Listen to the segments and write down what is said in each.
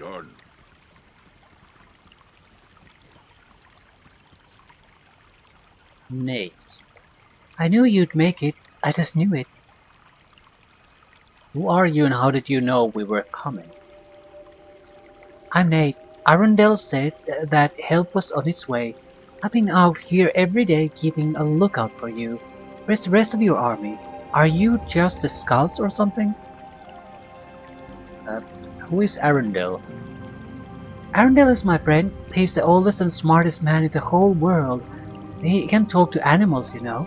Done. Nate. I knew you'd make it. I just knew it. Who are you and how did you know we were coming? I'm Nate. Arundel said that help was on its way. I've been out here every day keeping a lookout for you. Where's the rest of your army? Are you just the scouts or something? Uh, who is Arundel? Arundel is my friend. He's the oldest and smartest man in the whole world. He can talk to animals, you know.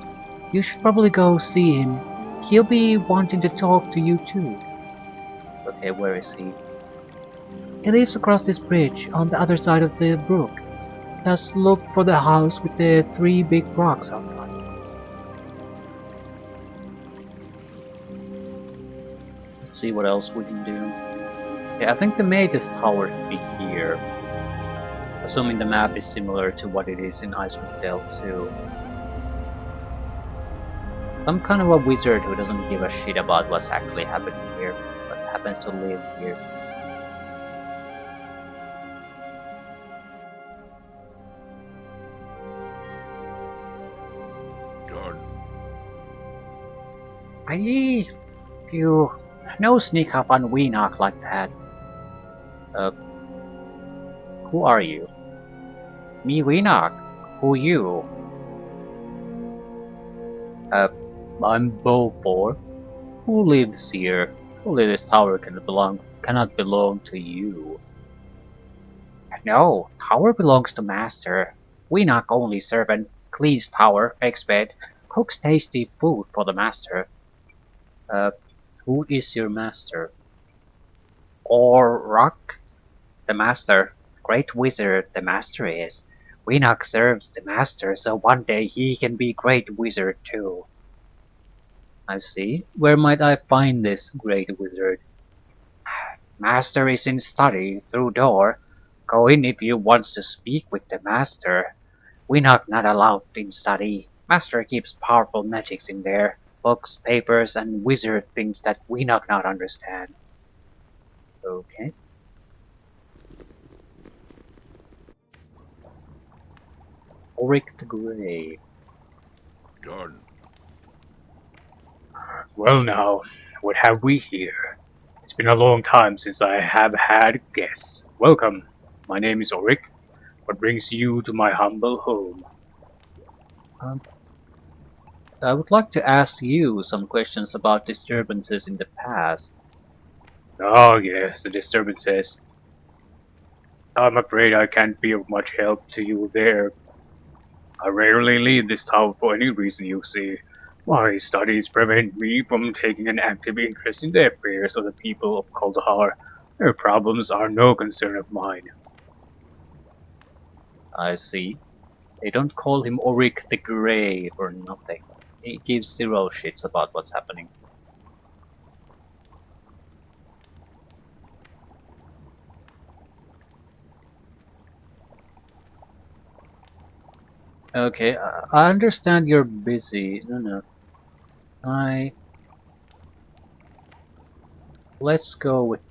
You should probably go see him. He'll be wanting to talk to you too. Okay, where is he? He lives across this bridge on the other side of the brook. Just look for the house with the three big rocks out front. Let's see what else we can do. Yeah, I think the Mage's Tower should be here. Assuming the map is similar to what it is in Icewind Dale too. Some kind of a wizard who doesn't give a shit about what's actually happening here, but happens to live here. Done. Aye, phew. No sneak up on Weenock like that. Who are you? Me, Weenock. Who you? I'm Beaufort. Who lives here? Surely this tower cannot belong to you. No, tower belongs to master. Weenock only servant, cleans tower, makes bed, cooks tasty food for the master. Who is your master? Rock, the master. Great wizard the master is. Weenock serves the master, so one day he can be great wizard too. I see. Where might I find this great wizard? Master is in study, through door. Go in if you wants to speak with the master. Weenock not allowed in study. Master keeps powerful magics in there. Books, papers, and wizard things that Weenock not understand. Okay. Ulrich the Grey. Done. Well now, what have we here? It's been a long time since I have had guests. Welcome. My name is Ulrich. What brings you to my humble home? Um, I would like to ask you some questions about disturbances in the past. Oh yes, the disturbances. I'm afraid I can't be of much help to you there. I rarely leave this town for any reason, you see. My studies prevent me from taking an active interest in the affairs of the people of Kuldahar. Their problems are no concern of mine. I see. They don't call him Ulrich the Grey for nothing. He gives zero shits about what's happening. Okay, I understand you're busy. No. I... Let's go with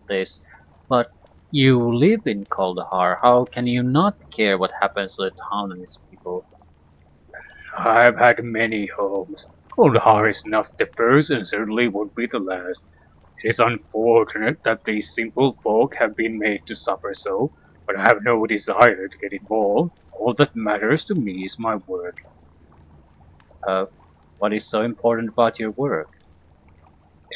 this. But you live in Kuldahar. How can you not care what happens to the town and its people? I've had many homes. Kuldahar is not the first and certainly won't be the last. It is unfortunate that these simple folk have been made to suffer so, but I have no desire to get involved. All that matters to me is my work. Uh, what is so important about your work?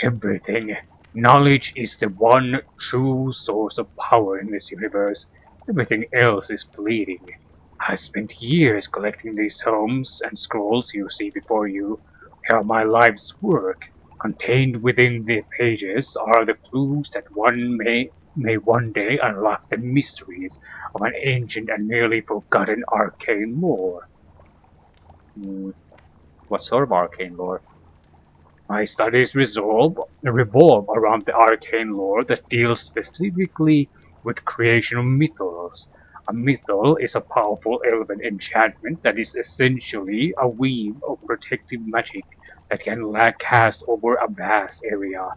Everything. Knowledge is the one true source of power in this universe. Everything else is fleeting. I spent years collecting these tomes and scrolls you see before you. They are my life's work. Contained within the pages are the clues that one may one day unlock the mysteries of an ancient and nearly forgotten arcane lore. Hmm, what sort of arcane lore? My studies revolve around the arcane lore that deals specifically with creation of mythos. A mythos is a powerful elven enchantment that is essentially a weave of protective magic that can cast over a vast area.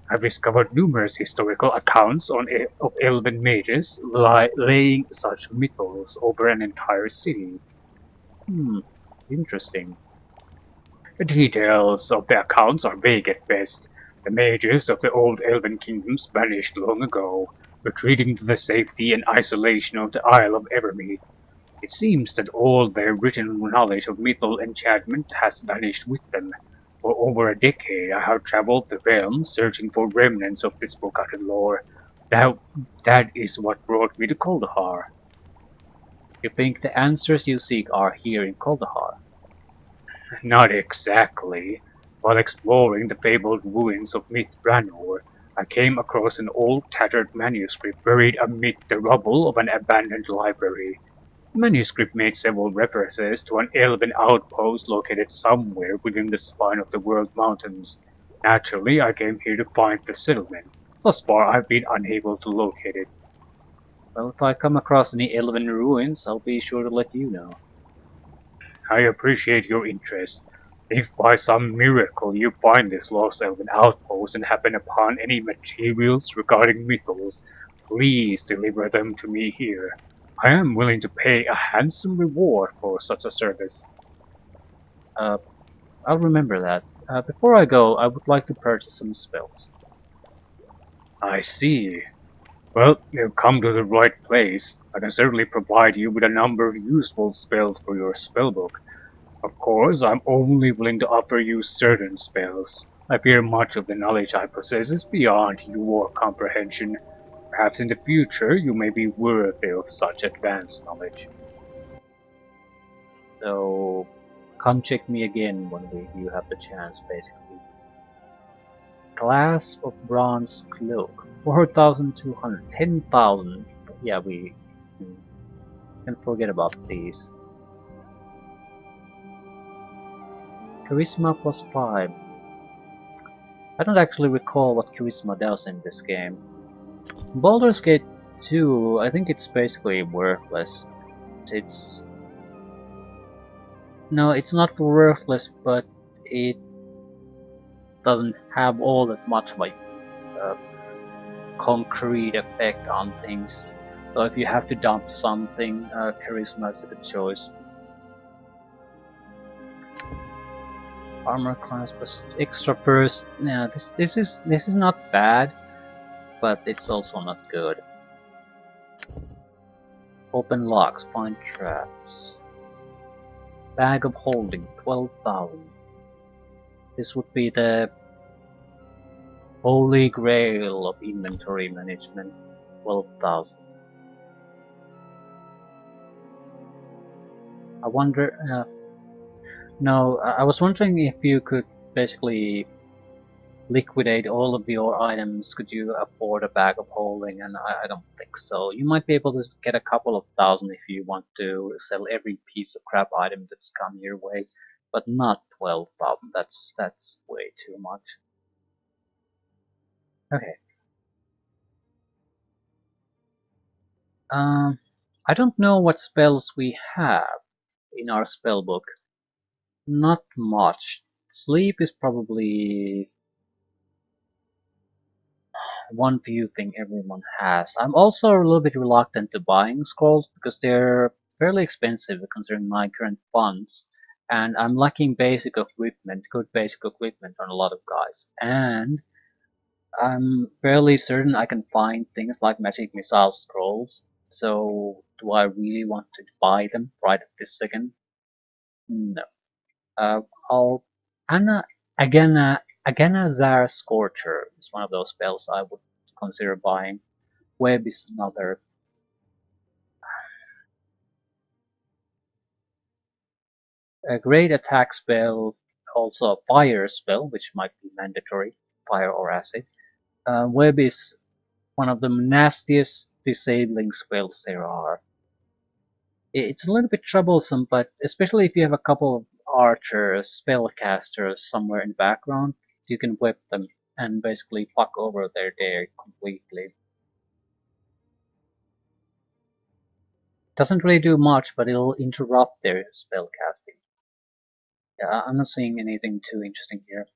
I've discovered numerous historical accounts of elven mages laying such mythos over an entire city. Hmm, interesting. The details of the accounts are vague at best. The mages of the old elven kingdoms vanished long ago, retreating to the safety and isolation of the Isle of Evermeet. It seems that all their written knowledge of mythal enchantment has vanished with them. For over a decade I have traveled the realms searching for remnants of this forgotten lore. That, that is what brought me to Kuldahar. You think the answers you seek are here in Kuldahar? Not exactly. While exploring the fabled ruins of Myth Ranor, I came across an old tattered manuscript buried amid the rubble of an abandoned library. The manuscript made several references to an elven outpost located somewhere within the spine of the World Mountains. Naturally, I came here to find the settlement. Thus far, I've been unable to locate it. Well, if I come across any elven ruins, I'll be sure to let you know. I appreciate your interest. If by some miracle you find this lost elven outpost and happen upon any materials regarding mythos, please deliver them to me here. I am willing to pay a handsome reward for such a service. Uh, I'll remember that. Before I go, I would like to purchase some spells. I see. Well, you've come to the right place. I can certainly provide you with a number of useful spells for your spellbook. Of course, I'm only willing to offer you certain spells. I fear much of the knowledge I possess is beyond your comprehension. Perhaps in the future you may be worthy of such advanced knowledge. So, come check me again when you have the chance, basically. Glass of Bronze Cloak. 4,200. 10,000. Yeah, we can forget about these. Charisma plus 5. I don't actually recall what Charisma does in this game. Baldur's Gate 2, I think it's basically worthless. It's... No, it's not worthless, but it doesn't have all that much of a uh, concrete effect on things. So if you have to dump something, Charisma is a good choice. Armor class plus extra burst. Yeah, this is not bad, but it's also not good. Open locks, find traps. Bag of holding, 12,000. This would be the holy grail of inventory management, 12,000. I wonder, no, I was wondering if you could basically liquidate all of your items. Could you afford a bag of holding? And I don't think so. You might be able to get a couple of thousand if you want to sell every piece of crap item that's come your way, but not 12,000. That's way too much. Okay. Um, I don't know what spells we have in our spell book. Not much. Sleep is probably one few thing everyone has. I'm also a little bit reluctant to buying scrolls because they're fairly expensive considering my current funds. And I'm lacking basic equipment, good basic equipment on a lot of guys. And I'm fairly certain I can find things like magic missile scrolls. So do I really want to buy them right at this second? No. I'll Anna Aganazar Scorcher is one of those spells I would consider buying. Web is another. A great attack spell, also a fire spell, which might be mandatory, fire or acid. Web is one of the nastiest disabling spells there are. It's a little bit troublesome, but especially if you have a couple of archers, spellcasters somewhere in the background, you can whip them and basically fuck over their day completely. Doesn't really do much, but it'll interrupt their spellcasting. Yeah, I'm not seeing anything too interesting here.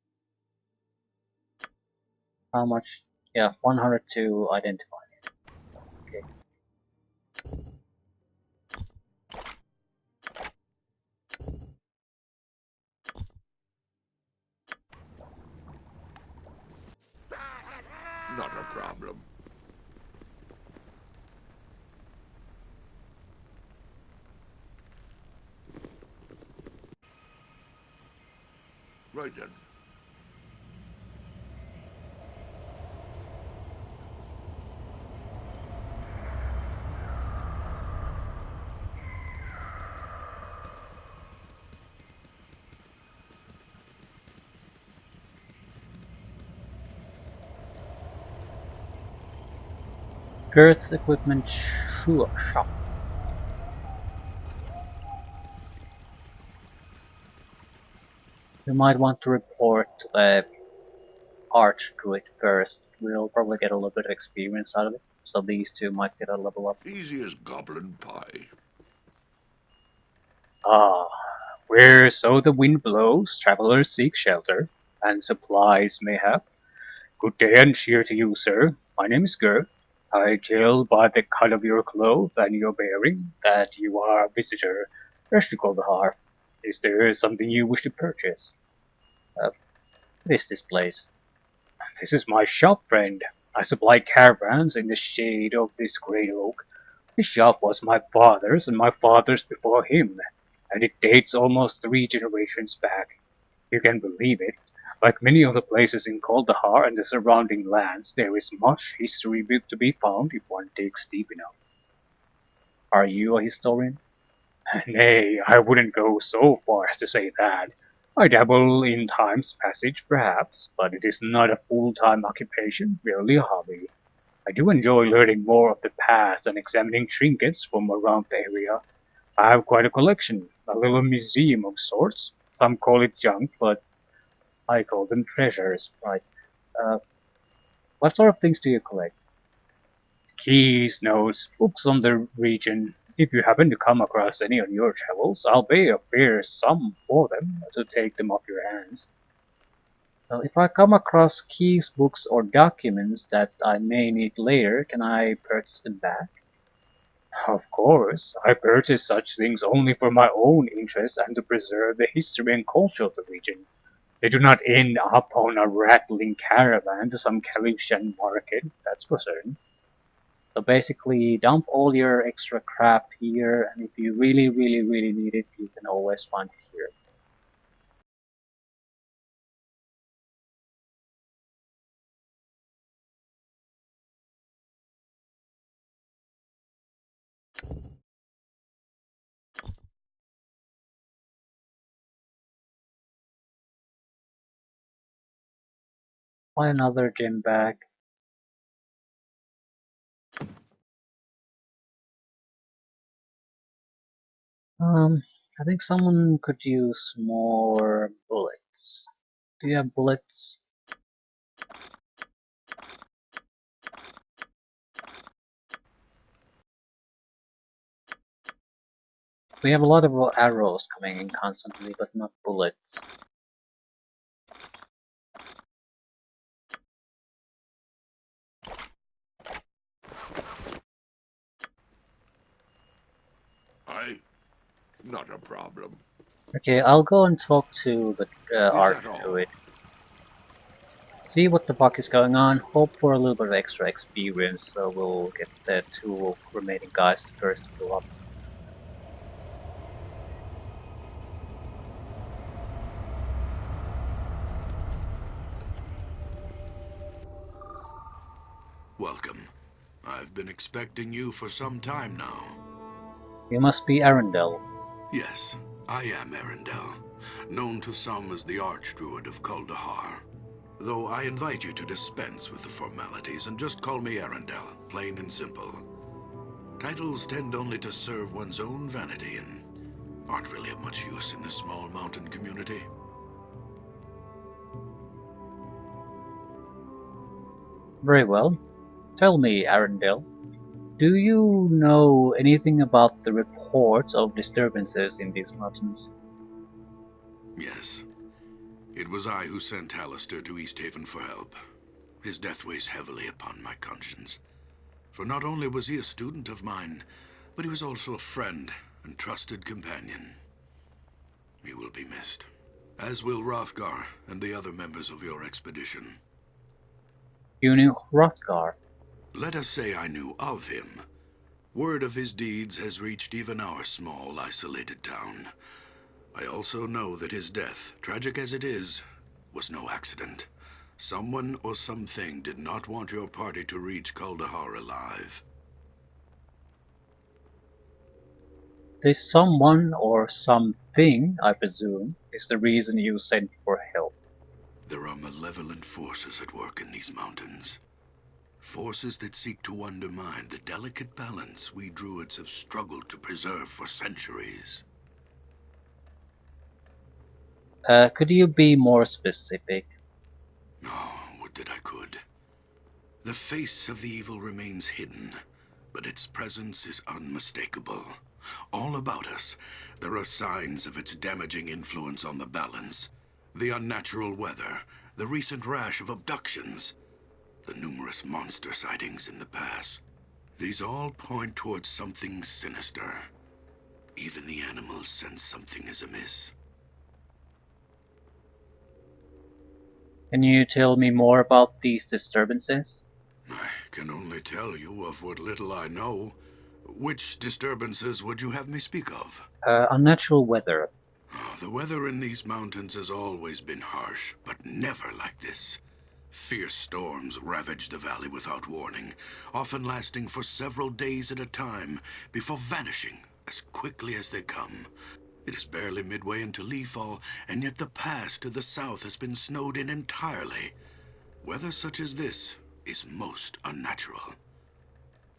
How much? Yeah, 100 to identify. Okay. Not a problem. Right then. Girth's equipment shop. You might want to report to the Archdruid first. We'll probably get a little bit of experience out of it, so these two might get a level up. Easy as goblin pie. Ah, where so the wind blows, travelers seek shelter, and supplies mayhap. Good day and cheer to you, sir. My name is Girth. I tell by the cut of your clothes and your bearing that you are a visitor fresh to Kuldahar. Is there something you wish to purchase? What is this place? This is my shop, friend. I supply caravans in the shade of this great oak. This shop was my father's and my father's before him, and it dates almost 3 generations back. You can believe it. Like many of the places in Kuldahar and the surrounding lands, there is much history to be found if one digs deep enough. Are you a historian? Nay, I wouldn't go so far as to say that. I dabble in time's passage, perhaps, but it is not a full-time occupation, merely a hobby. I do enjoy learning more of the past and examining trinkets from around the area. I have quite a collection, a little museum of sorts. Some call it junk, but I call them treasures. Right. Uh, what sort of things do you collect? Keys, notes, books on the region. If you happen to come across any on your travels, I'll pay a fair sum for them to take them off your hands. Well, if I come across keys, books, or documents that I may need later, can I purchase them back? Of course, I purchase such things only for my own interest and to preserve the history and culture of the region. They do not end up on a rattling caravan to some Calician market, that's for certain. So basically, dump all your extra crap here, and if you really, really, really need it, you can always find it here. Find another gem bag. I think someone could use more bullets. Do you have bullets? We have a lot of arrows coming in constantly, but not bullets. Not a problem. Okay, I'll go and talk to the Is that all? Archdruid. See what the fuck is going on, hope for a little bit of extra experience, so we'll get the two remaining guys first to go up. Welcome. I've been expecting you for some time now. You must be Arundel. Yes, I am Arendelle, known to some as the Archdruid of Kuldahar. Though I invite you to dispense with the formalities and just call me Arendelle, plain and simple. Titles tend only to serve one's own vanity and aren't really of much use in this small mountain community. Very well. Tell me, Arundel, do you know anything about the reports of disturbances in these mountains? Yes. It was I who sent Hallister to East Haven for help. His death weighs heavily upon my conscience. For not only was he a student of mine, but he was also a friend and trusted companion. He will be missed, as will Hrothgar and the other members of your expedition. You knew Hrothgar. Let us say I knew of him. Word of his deeds has reached even our small, isolated town. I also know that his death, tragic as it is, was no accident. Someone or something did not want your party to reach Kuldahar alive. This someone or something, I presume, is the reason you sent for help. There are malevolent forces at work in these mountains. Forces that seek to undermine the delicate balance we druids have struggled to preserve for centuries. Could you be more specific? Oh, would that I could. The face of the evil remains hidden, but its presence is unmistakable. All about us, there are signs of its damaging influence on the balance. The unnatural weather, the recent rash of abductions, the numerous monster sightings in the pass. These all point towards something sinister. Even the animals sense something is amiss. Can you tell me more about these disturbances? I can only tell you of what little I know. Which disturbances would you have me speak of? Unnatural weather. Oh, the weather in these mountains has always been harsh, but never like this. Fierce storms ravage the valley without warning, often lasting for several days at a time, before vanishing as quickly as they come. It is barely midway into leafall, and yet the pass to the south has been snowed in entirely. Weather such as this is most unnatural.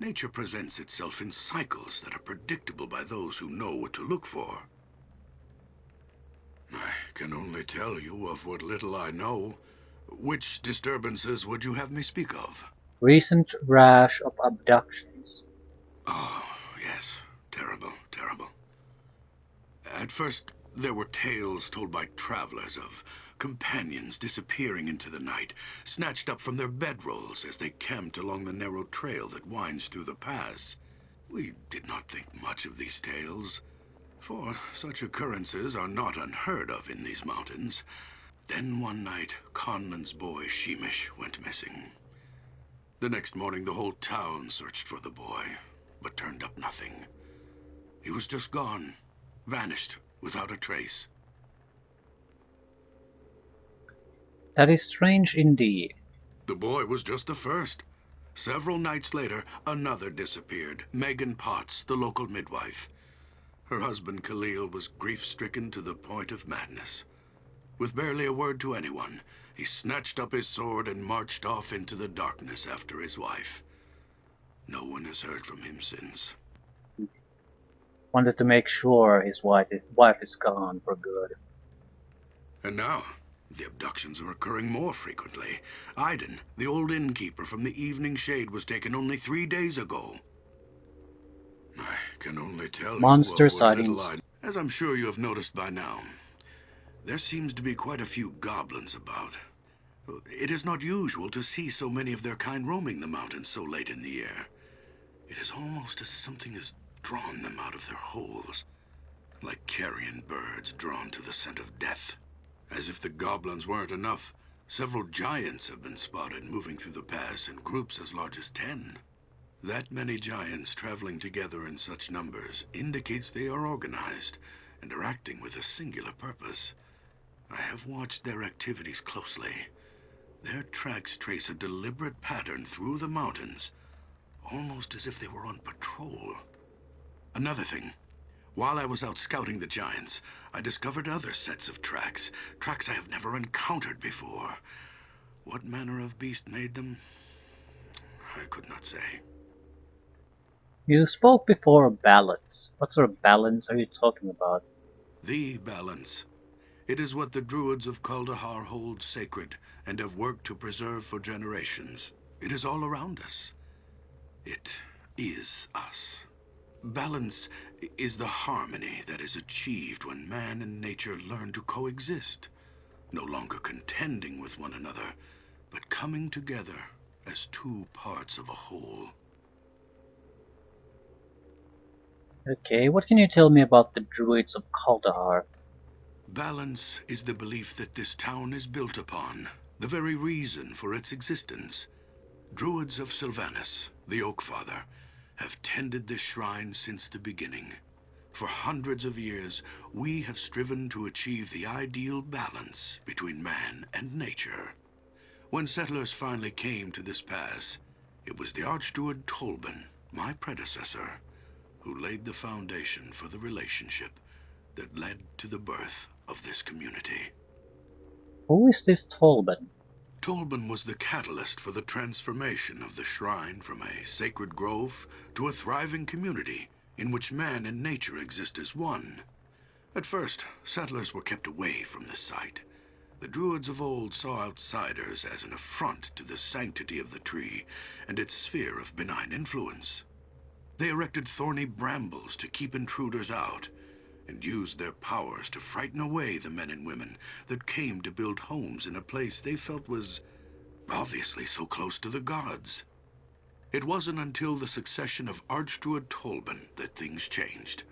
Nature presents itself in cycles that are predictable by those who know what to look for. I can only tell you of what little I know. Which disturbances would you have me speak of? Recent rash of abductions. Oh, yes. Terrible, terrible. At first, there were tales told by travelers of companions disappearing into the night, snatched up from their bedrolls as they camped along the narrow trail that winds through the pass. We did not think much of these tales, for such occurrences are not unheard of in these mountains. Then one night, Conlan's boy, Sheemish, went missing. The next morning, the whole town searched for the boy, but turned up nothing. He was just gone, vanished, without a trace. That is strange indeed. The boy was just the first. Several nights later, another disappeared, Megan Potts, the local midwife. Her husband, Khalil, was grief-stricken to the point of madness. With barely a word to anyone, he snatched up his sword and marched off into the darkness after his wife. No one has heard from him since. Wanted to make sure his wife is gone for good. And now, the abductions are occurring more frequently. Iden, the old innkeeper from the Evening Shade, was taken only 3 days ago. I can only tell Monster you of what little sightings. as I'm sure you have noticed by now. There seems to be quite a few goblins about. It is not usual to see so many of their kind roaming the mountains so late in the year. It is almost as something has drawn them out of their holes, like carrion birds drawn to the scent of death. As if the goblins weren't enough, several giants have been spotted moving through the pass in groups as large as 10. That many giants traveling together in such numbers indicates they are organized and are acting with a singular purpose. I have watched their activities closely. Their tracks trace a deliberate pattern through the mountains, almost as if they were on patrol. Another thing, while I was out scouting the giants, I discovered other sets of tracks I have never encountered before. What manner of beast made them? I could not say. You spoke before of balance. What sort of balance are you talking about? The balance. It is what the druids of Kuldahar hold sacred and have worked to preserve for generations. It is all around us. It is us. Balance is the harmony that is achieved when man and nature learn to coexist, no longer contending with one another, but coming together as two parts of a whole. Okay, what can you tell me about the druids of Kuldahar? Balance is the belief that this town is built upon, the very reason for its existence. Druids of Sylvanus, the Oak Father, have tended this shrine since the beginning. For hundreds of years, we have striven to achieve the ideal balance between man and nature. When settlers finally came to this pass, it was the Archdruid Tolban, my predecessor, who laid the foundation for the relationship that led to the birth of this community. Who is this Tolban? Tolban was the catalyst for the transformation of the shrine from a sacred grove to a thriving community in which man and nature exist as one. At first, settlers were kept away from this site. The druids of old saw outsiders as an affront to the sanctity of the tree and its sphere of benign influence. They erected thorny brambles to keep intruders out, and used their powers to frighten away the men and women that came to build homes in a place they felt was obviously so close to the gods. It wasn't until the succession of Archdruid Tolban that things changed.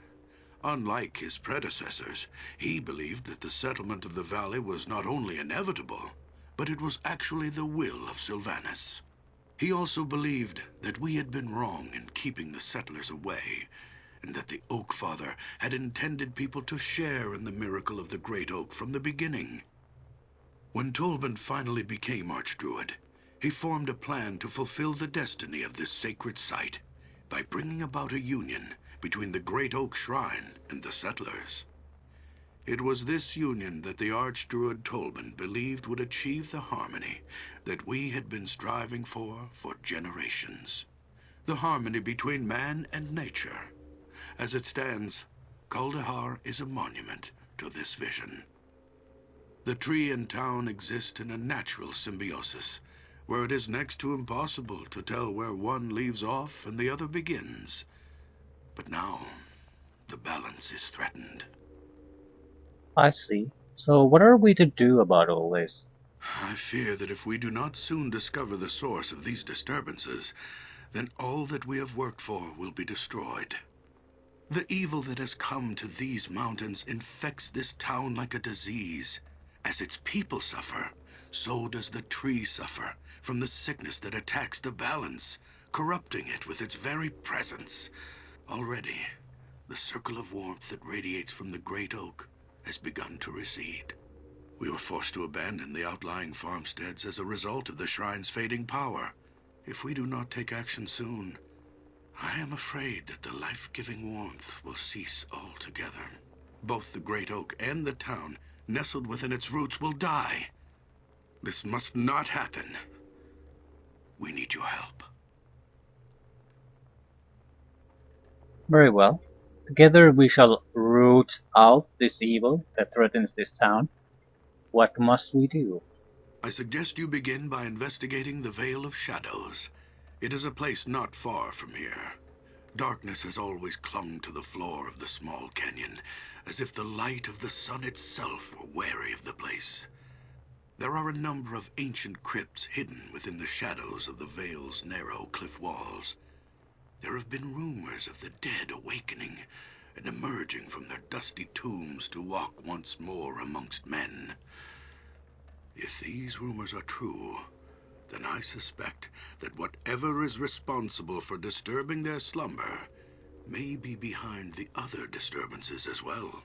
Unlike his predecessors, he believed that the settlement of the valley was not only inevitable, but it was actually the will of Sylvanus. He also believed that we had been wrong in keeping the settlers away, and that the Oak Father had intended people to share in the miracle of the Great Oak from the beginning. When Tolban finally became Archdruid, he formed a plan to fulfill the destiny of this sacred site by bringing about a union between the Great Oak Shrine and the settlers. It was this union that the Archdruid Tolban believed would achieve the harmony that we had been striving for generations. The harmony between man and nature. As it stands, Kuldahar is a monument to this vision. The tree and town exist in a natural symbiosis, where it is next to impossible to tell where one leaves off and the other begins. But now, the balance is threatened. I see. So what are we to do about all this? I fear that if we do not soon discover the source of these disturbances, then all that we have worked for will be destroyed. The evil that has come to these mountains infects this town like a disease. As its people suffer, so does the tree suffer from the sickness that attacks the balance, corrupting it with its very presence. Already, the circle of warmth that radiates from the Great Oak has begun to recede. We were forced to abandon the outlying farmsteads as a result of the shrine's fading power. If we do not take action soon, I am afraid that the life-giving warmth will cease altogether. Both the Great Oak and the town, nestled within its roots, will die. This must not happen. We need your help. Very well. Together we shall root out this evil that threatens this town. What must we do? I suggest you begin by investigating the Vale of Shadows. It is a place not far from here. Darkness has always clung to the floor of the small canyon, as if the light of the sun itself were wary of the place. There are a number of ancient crypts hidden within the shadows of the Vale's narrow cliff walls. There have been rumors of the dead awakening and emerging from their dusty tombs to walk once more amongst men. If these rumors are true, then I suspect that whatever is responsible for disturbing their slumber may be behind the other disturbances as well.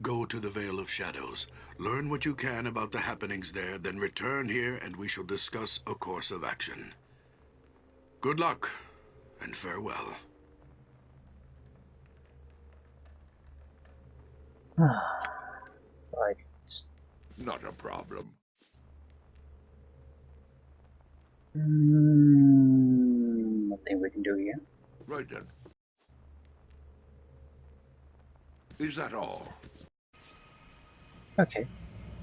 Go to the Vale of Shadows, learn what you can about the happenings there, then return here and we shall discuss a course of action. Good luck, and farewell. Right. Not a problem. Nothing we can do here. Right then. Is that all? Okay.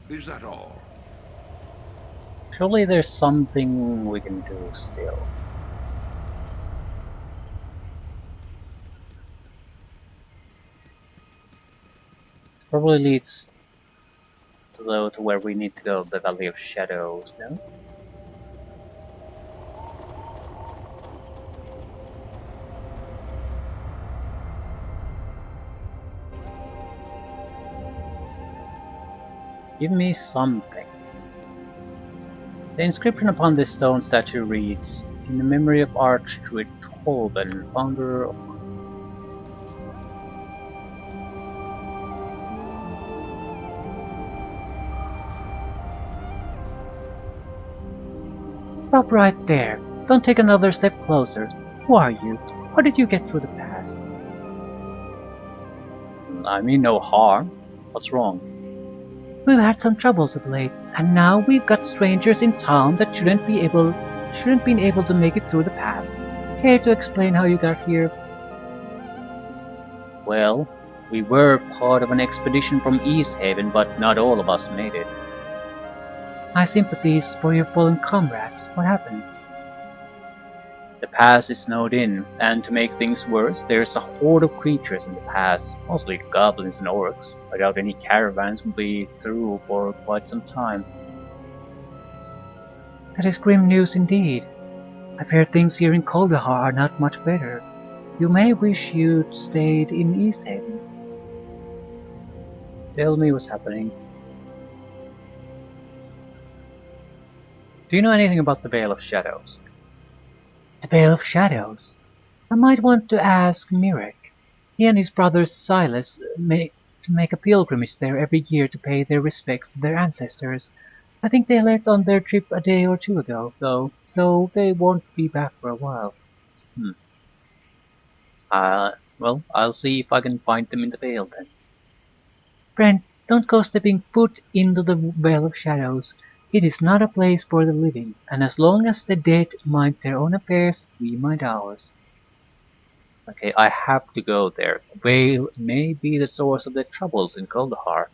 Is that all? Surely there's something we can do still. It probably leads to where we need to go, the Valley of Shadows, no? Give me something. The inscription upon this stone statue reads, "In the memory of Archdruid Tolben, founder of..." Stop right there. Don't take another step closer. Who are you? How did you get through the pass? I mean no harm. What's wrong? We've had some troubles of late, and now we've got strangers in town that shouldn't been able to make it through the pass. Care to explain how you got here? Well, we were part of an expedition from East Haven, but not all of us made it. My sympathies for your fallen comrades. What happened? The pass is snowed in, and to make things worse, there's a horde of creatures in the pass, mostly goblins and orcs. I doubt any caravans will be through for quite some time. That is grim news indeed. I fear things here in Kuldahar are not much better. You may wish you'd stayed in East Haven. Tell me what's happening. Do you know anything about the Veil of Shadows? The Veil of Shadows? I might want to ask Mirek. He and his brother Silas make a pilgrimage there every year to pay their respects to their ancestors. I think they left on their trip a day or two ago, though, so they won't be back for a while. Well, I'll see if I can find them in the Veil then. Friend, don't go stepping foot into the Veil of Shadows. It is not a place for the living, and as long as the dead mind their own affairs, we mind ours. Okay, I have to go there. The Veil may be the source of the troubles in Kuldahar.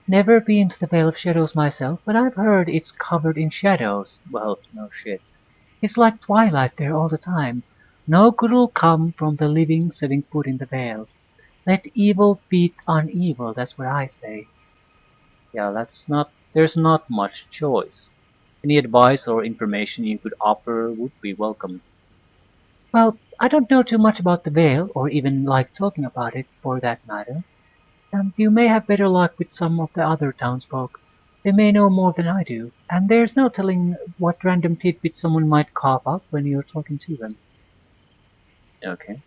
Never been to the Veil of Shadows myself, but I've heard it's covered in shadows. Well, no shit. It's like twilight there all the time. No good will come from the living setting foot in the Veil. Let evil beat on evil, that's what I say. Yeah, there's not much choice. Any advice or information you could offer would be welcome. Well, I don't know too much about the Veil, or even like talking about it, for that matter. You may have better luck with some of the other townsfolk. They may know more than I do, and there's no telling what random tidbit someone might cough up when you're talking to them. Okay.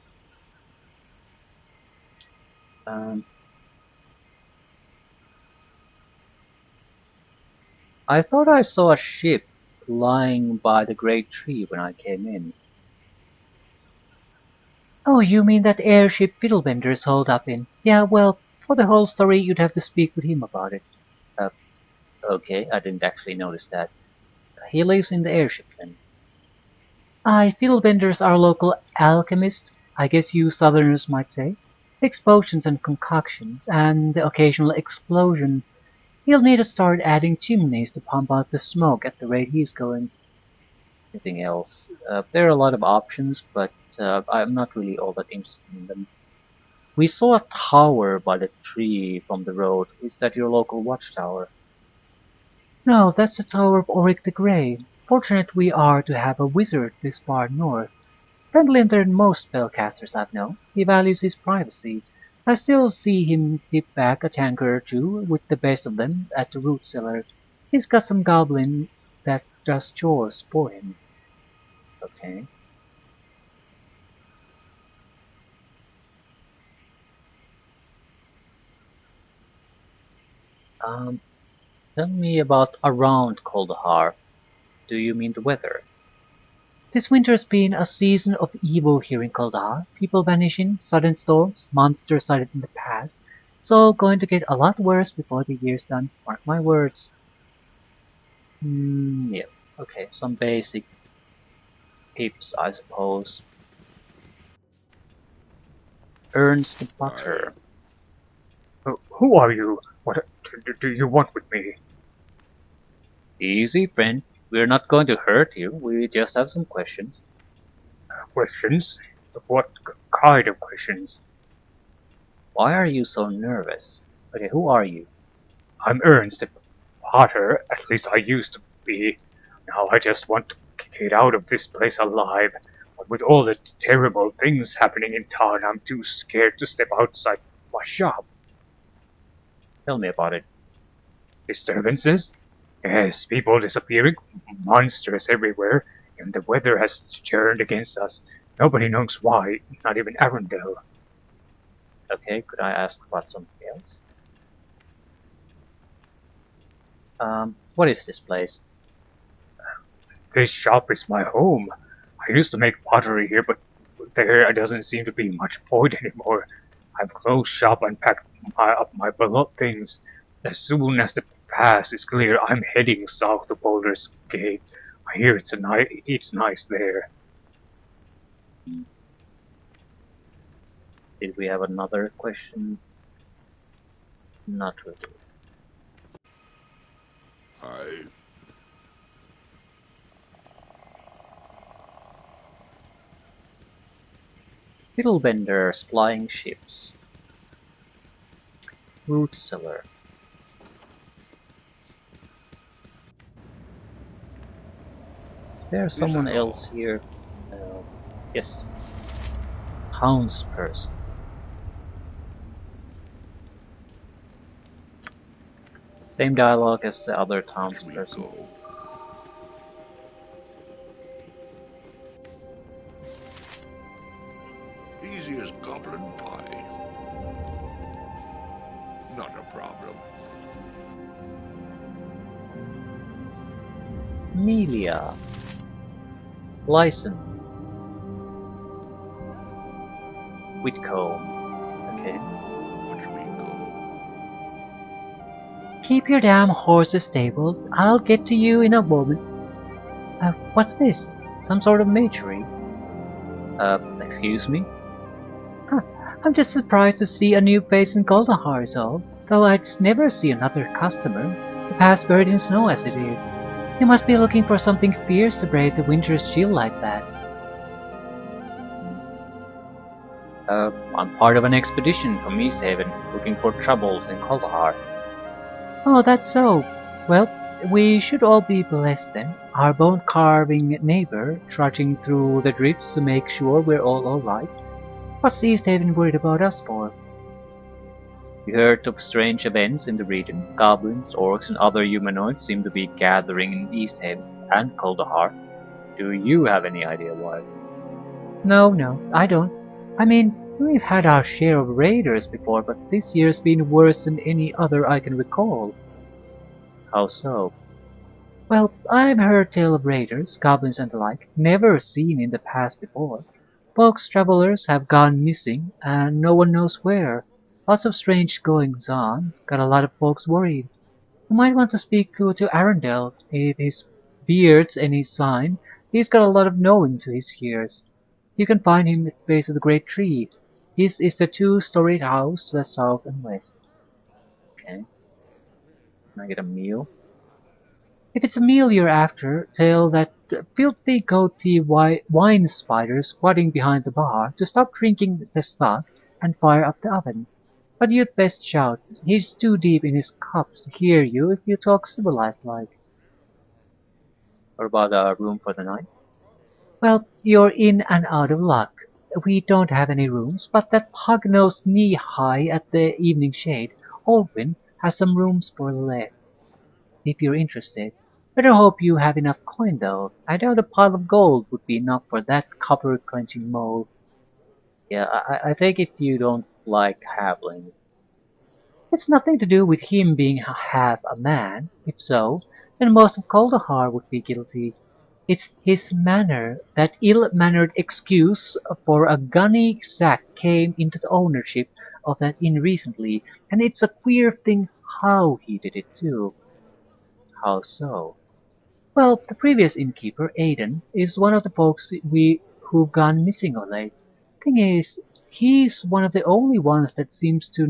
I thought I saw a ship lying by the great tree when I came in. Oh, you mean that airship Fiddlebender's holed up in? Yeah, well, for the whole story you'd have to speak with him about it. Okay, I didn't actually notice that. He lives in the airship then. Aye, Fiddlebender's our local alchemist, I guess you southerners might say. Makes potions and concoctions, and the occasional explosion. He'll need to start adding chimneys to pump out the smoke at the rate he's going. Anything else? There are a lot of options, but I'm not really all that interested in them. We saw a tower by the tree from the road. Is that your local watchtower? No, that's the Tower of Auric the Grey. Fortunate we are to have a wizard this far north. Friendlier than most spellcasters I've known. He values his privacy. I still see him tip back a tanker or two with the best of them at the root cellar. He's got some goblin that does chores for him. Okay. Tell me about around Kuldahar. Do you mean the weather? This winter's been a season of evil here in Kuldahar. People vanishing, sudden storms, monsters sighted in the past. It's all going to get a lot worse before the year's done. Mark my words. Yeah. Okay, some basic tips, I suppose. Earns the butter. Who are you? What do you want with me? Easy, friend. We're not going to hurt you. We just have some questions. Questions? What kind of questions? Why are you so nervous? Okay, who are you? I'm Ernst Potter, at least I used to be. Now I just want to get out of this place alive. But with all the terrible things happening in town, I'm too scared to step outside my shop. Tell me about it. Disturbances? Yes, people disappearing, monsters everywhere, and the weather has turned against us. Nobody knows why, not even Arundel. Okay, could I ask about something else? What is this place? This shop is my home. I used to make pottery here, but there doesn't seem to be much point anymore. I've closed shop and packed up my beloved things. As soon as the pass is clear, I'm heading south to Boulder's Gate. I hear it's nice there. Did we have another question? Not really. I... Fiddlebenders, flying ships. Root cellar. Is there someone that all? else here? Yes. Townsperson. Same dialogue as the other Where we townsperson. go? Easy as goblin pie. Not a problem. Melia. Lyson. Whitcomb. Okay. Watch me go. Keep your damn horses stabled. I'll get to you in a moment. What's this? Some sort of magery? Excuse me? Huh. I'm just surprised to see a new face in Kuldahar is all, though I'd never see another customer. The path's buried in snow as it is. You must be looking for something fierce to brave the winter's chill like that. I'm part of an expedition from Easthaven, looking for troubles in Kuldahar. Oh, that's so. Well, we should all be blessed then. Our bone-carving neighbor trudging through the drifts to make sure we're all alright. What's Easthaven worried about us for? We heard of strange events in the region. Goblins, orcs, and other humanoids seem to be gathering in Easthaven and Kuldahar. Do you have any idea why? No, I don't. I mean, we've had our share of raiders before, but this year's been worse than any other I can recall. How so? Well, I've heard tale of raiders, goblins and the like, never seen in the past before. Folks travelers have gone missing, and no one knows where. Lots of strange goings on, got a lot of folks worried. You might want to speak to Arundel. If his beard's any sign, he's got a lot of knowing to his ears. You can find him at the base of the great tree. His is the two-storied house to the south and west. Okay. Can I get a meal? If it's a meal you're after, tell that filthy goatee wine spider squatting behind the bar to stop drinking the stock and fire up the oven. But you'd best shout. He's too deep in his cups to hear you if you talk civilized like. What about a room for the night? Well, you're in and out of luck. We don't have any rooms, but that pug-nosed knee-high at the evening shade, Alwyn, has some rooms for let, if you're interested. Better hope you have enough coin, though. I doubt a pile of gold would be enough for that copper-clenching mole. Yeah, I take it you don't like halflings. It's nothing to do with him being half a man. If so, then most of Kuldahar would be guilty. It's his manner. That ill-mannered excuse for a gunny sack came into the ownership of that inn recently, and it's a queer thing how he did it too. How so? Well, the previous innkeeper, Aidan, is one of the folks who've gone missing of late. Thing is, he's one of the only ones that seems to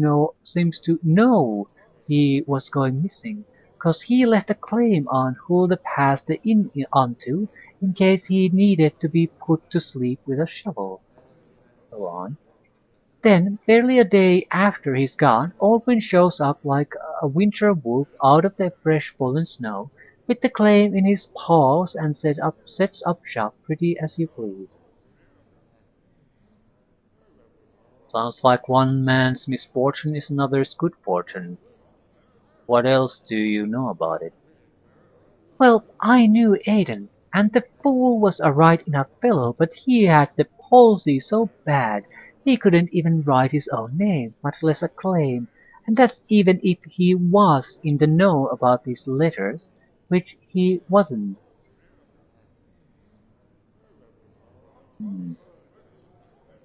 know he was going missing, 'cause he left a claim on who to pass the inn onto in case he needed to be put to sleep with a shovel. Go on. Then, barely a day after he's gone, Orwin shows up like a winter wolf out of the fresh fallen snow, with the claim in his paws and sets up shop pretty as you please. Sounds like one man's misfortune is another's good fortune. What else do you know about it? Well, I knew Aiden, and the fool was a right enough fellow, but he had the palsy so bad he couldn't even write his own name, much less a claim, and that's even if he was in the know about these letters, which he wasn't. Hmm.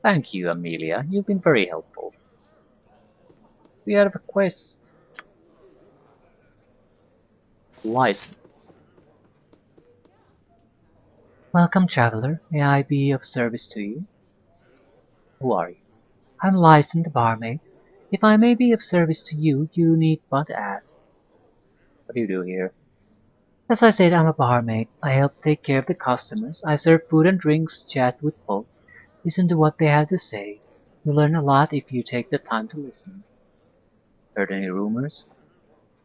Thank you, Amelia. You've been very helpful. We have a quest. License. Welcome, traveler. May I be of service to you? Who are you? I'm Lyson, the barmaid. If I may be of service to you, you need but ask. What do you do here? As I said, I'm a barmaid. I help take care of the customers. I serve food and drinks, chat with folks, listen to what they have to say. You learn a lot if you take the time to listen. Heard any rumors?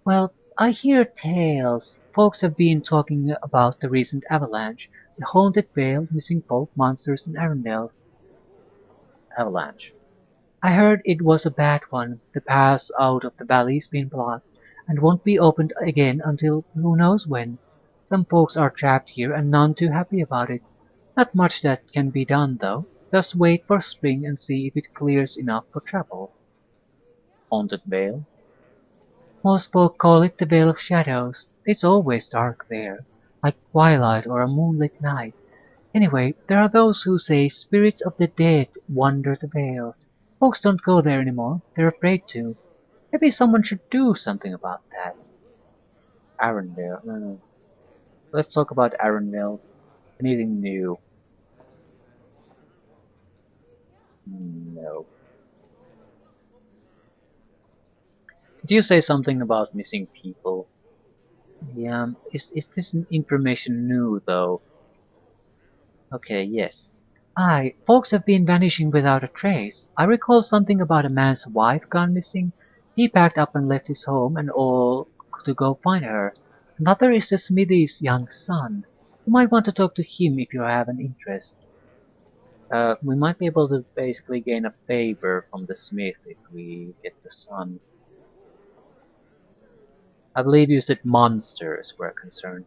Well, I hear tales. Folks have been talking about the recent avalanche, the haunted vale, missing folk, monsters, and Arundel. Avalanche. I heard it was a bad one. The pass out of the valley's been blocked, and won't be opened again until who knows when. Some folks are trapped here and none too happy about it. Not much that can be done, though. Just wait for spring and see if it clears enough for travel. Haunted Vale? Most folk call it the Vale of Shadows. It's always dark there, like twilight or a moonlit night. Anyway, there are those who say spirits of the dead wander the vale. Folks don't go there anymore. They're afraid to. Maybe someone should do something about that. Arundel. No. Let's talk about Arundel. Anything new? No. Did you say something about missing people? Yeah. Is this information new though? Okay, yes. Aye, folks have been vanishing without a trace. I recall something about a man's wife gone missing. He packed up and left his home and all to go find her. Another is the smithy's young son. You might want to talk to him if you have an interest. We might be able to basically gain a favor from the smith if we get the son. I believe you said monsters were concerned.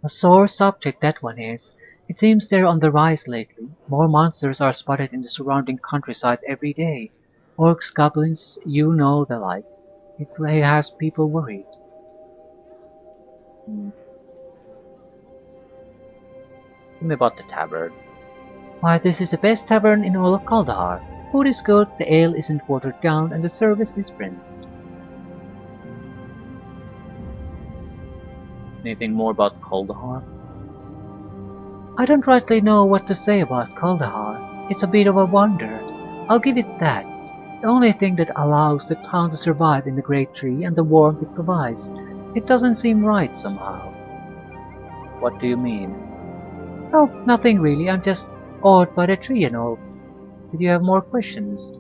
A sore subject that one is. It seems they're on the rise lately. More monsters are spotted in the surrounding countryside every day. Orcs, goblins, you know the like. It really has people worried. Hmm. Tell me about the tavern. Why, this is the best tavern in all of Kuldahar. The food is good, the ale isn't watered down, and the service is friendly. Anything more about Kuldahar? I don't rightly know what to say about Kuldahar. It's a bit of a wonder. I'll give it that. The only thing that allows the town to survive in the great tree and the warmth it provides. It doesn't seem right somehow. What do you mean? Oh, nothing really. I'm just awed by the tree and all. Did you have more questions?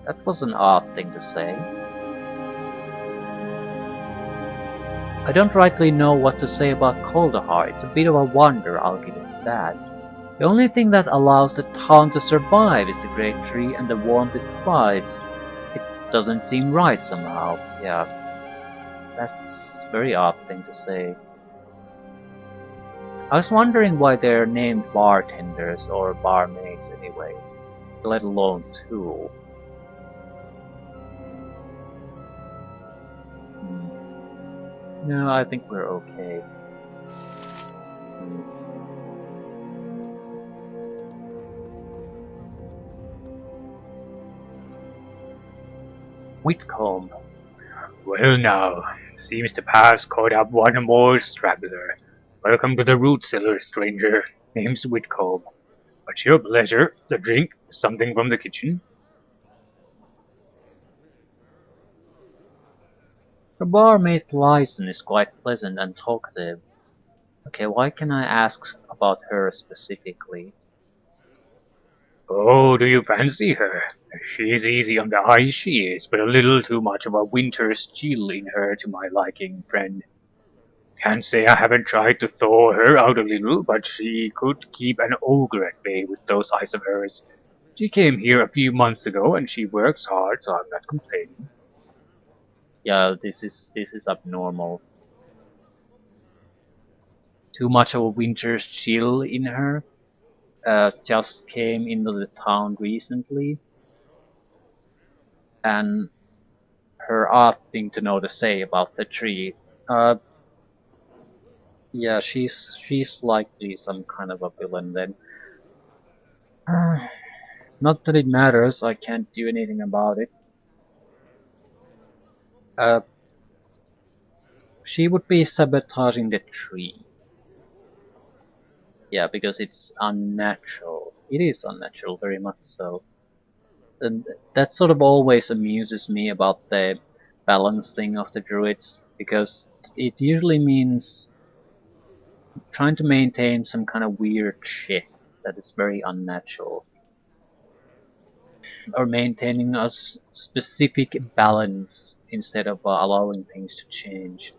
That was an odd thing to say. I don't rightly know what to say about Kuldahar. It's a bit of a wonder, I'll give it that. The only thing that allows the town to survive is the great tree and the warmth it provides. It doesn't seem right somehow. Yeah, that's a very odd thing to say. I was wondering why they're named bartenders or barmaids anyway, let alone two. No, I think we're okay. Whitcomb. Well now, seems the pass caught up one more straggler. Welcome to the root cellar, stranger. Name's Whitcomb. What's your pleasure? A drink? Something from the kitchen? The barmaid Lyson is quite pleasant and talkative. Okay, why can I ask about her specifically? Oh, do you fancy her? She's easy on the eyes, she is, but a little too much of a winter's chill in her to my liking, friend. Can't say I haven't tried to thaw her out a little, but she could keep an ogre at bay with those eyes of hers. She came here a few months ago, and she works hard, so I'm not complaining. Yeah, this is abnormal. Too much of a winter's chill in her. Just came into the town recently, and her odd thing to know to say about the tree. Uh, yeah, she's likely some kind of a villain then. Not that it matters, I can't do anything about it. Uh, she would be sabotaging the tree. Yeah, because it's unnatural. It is unnatural, very much so. And that sort of always amuses me about the balancing of the druids, because it usually means trying to maintain some kind of weird shit that is very unnatural. Or maintaining a specific balance instead of allowing things to change.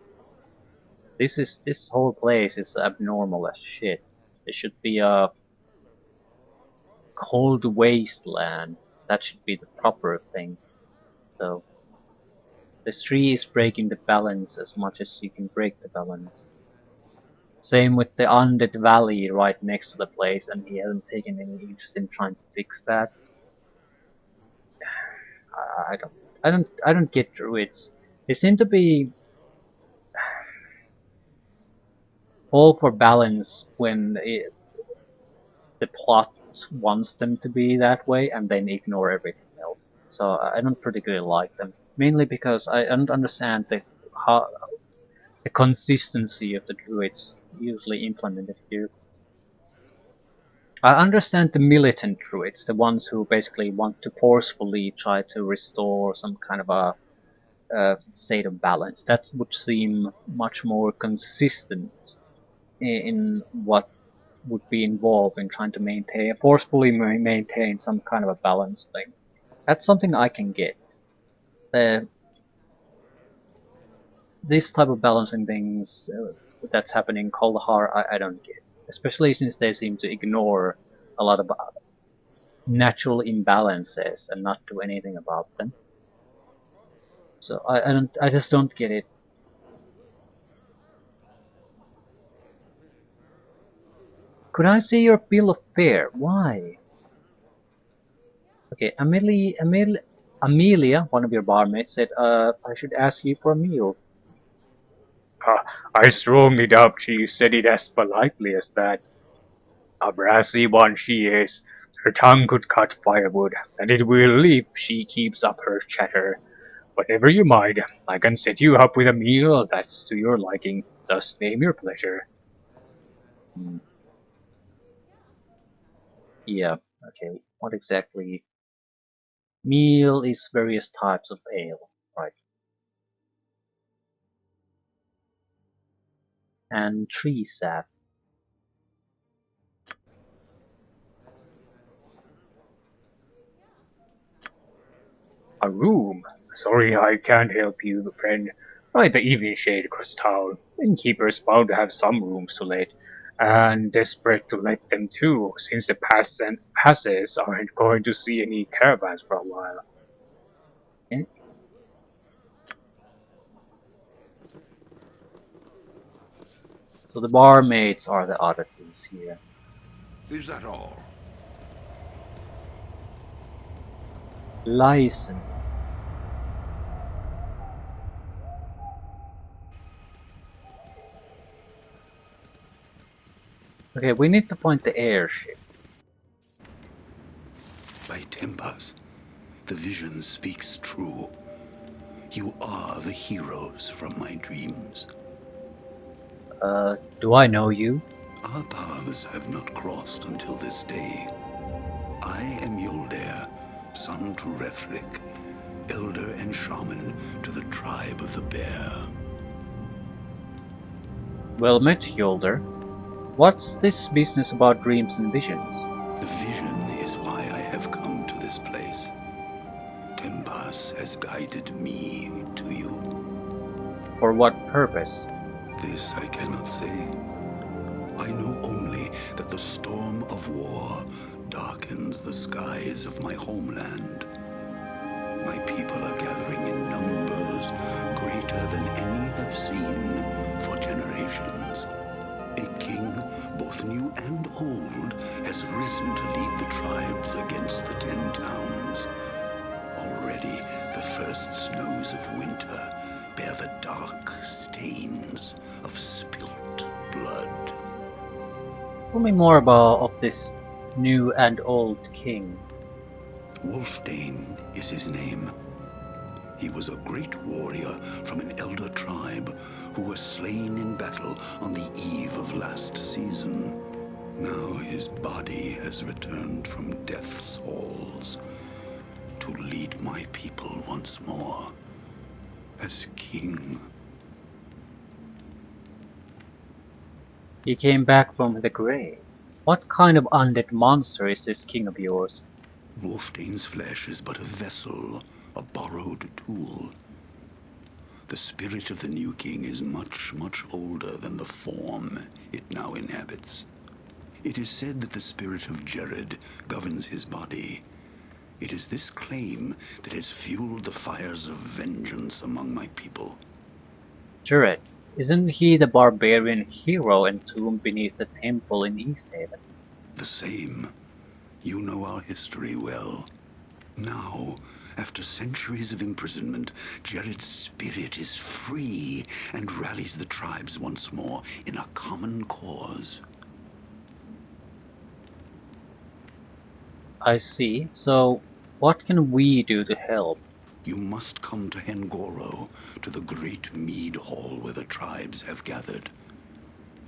This whole place is abnormal as shit. It should be a cold wasteland. That should be the proper thing. So this tree is breaking the balance as much as you can break the balance. Same with the undead valley right next to the place, and he hasn't taken any interest in trying to fix that. I don't get druids. They seem to be all for balance when the plot wants them to be that way, and then ignore everything else. So I don't particularly like them, mainly because I don't understand the consistency of the druids usually implemented here. I understand the militant druids, the ones who basically want to forcefully try to restore some kind of a state of balance. That would seem much more consistent in what would be involved in trying to forcefully maintain some kind of a balance thing. That's something I can get. This type of balancing things that's happening in Kuldahar, I don't get. Especially since they seem to ignore a lot of natural imbalances and not do anything about them. So I just don't get it. Could I see your bill of fare? Why? Okay, Amelia, one of your barmaids, said I should ask you for a meal. I strongly doubt she said it as politely as that. A brassy one she is. Her tongue could cut firewood, and it will if she keeps up her chatter. Whatever you mind, I can set you up with a meal that's to your liking. Just name your pleasure. Hmm. Yeah, okay. What exactly? Meal is various types of ale, right? And tree sap. A room? Sorry I can't help you, friend. Ride the evening shade across town. Innkeepers bound to have some rooms to let, and desperate to let them too, since the passes aren't going to see any caravans for a while. Eh? So the barmaids are the oddities here. Is that all? License. Okay, we need to find the airship. My tempers, the vision speaks true. You are the heroes from my dreams. Do I know you? Our paths have not crossed until this day. I am Yoldair, son to Refric, elder and shaman to the tribe of the Bear. Well met, Yolder. What's this business about dreams and visions? The vision is why I Chaos has guided me to you. For what purpose? This I cannot say. I know only that the storm of war darkens the skies of my homeland. My people are gathering in numbers greater than any have seen for generations. A king, both new and old, has risen to lead the tribes against the 10 towns. Already, the first snows of winter bear the dark stains of spilt blood. Tell me more of this new and old king. Wolfdane is his name. He was a great warrior from an elder tribe who was slain in battle on the eve of last season. Now his body has returned from death's halls to lead my people once more as king. He came back from the grave. What kind of undead monster is this king of yours? Wolfdane's flesh is but a vessel, a borrowed tool. The spirit of the new king is much, much older than the form it now inhabits. It is said that the spirit of Jared governs his body. It is this claim that has fueled the fires of vengeance among my people. Jared, isn't he the barbarian hero entombed beneath the temple in Easthaven? The same. You know our history well. Now, after centuries of imprisonment, Jared's spirit is free and rallies the tribes once more in a common cause. I see. So, what can we do to help? You must come to Hengoro, to the great mead hall where the tribes have gathered.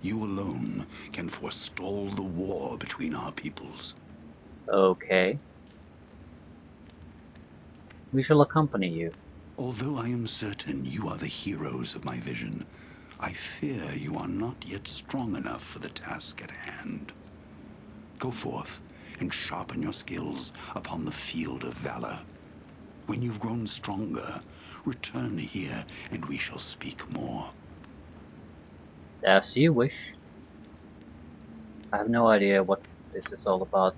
You alone can forestall the war between our peoples. Okay. We shall accompany you. Although I am certain you are the heroes of my vision, I fear you are not yet strong enough for the task at hand. Go forth and sharpen your skills upon the field of valor. When you've grown stronger, return here and we shall speak more. As you wish. I have no idea what this is all about.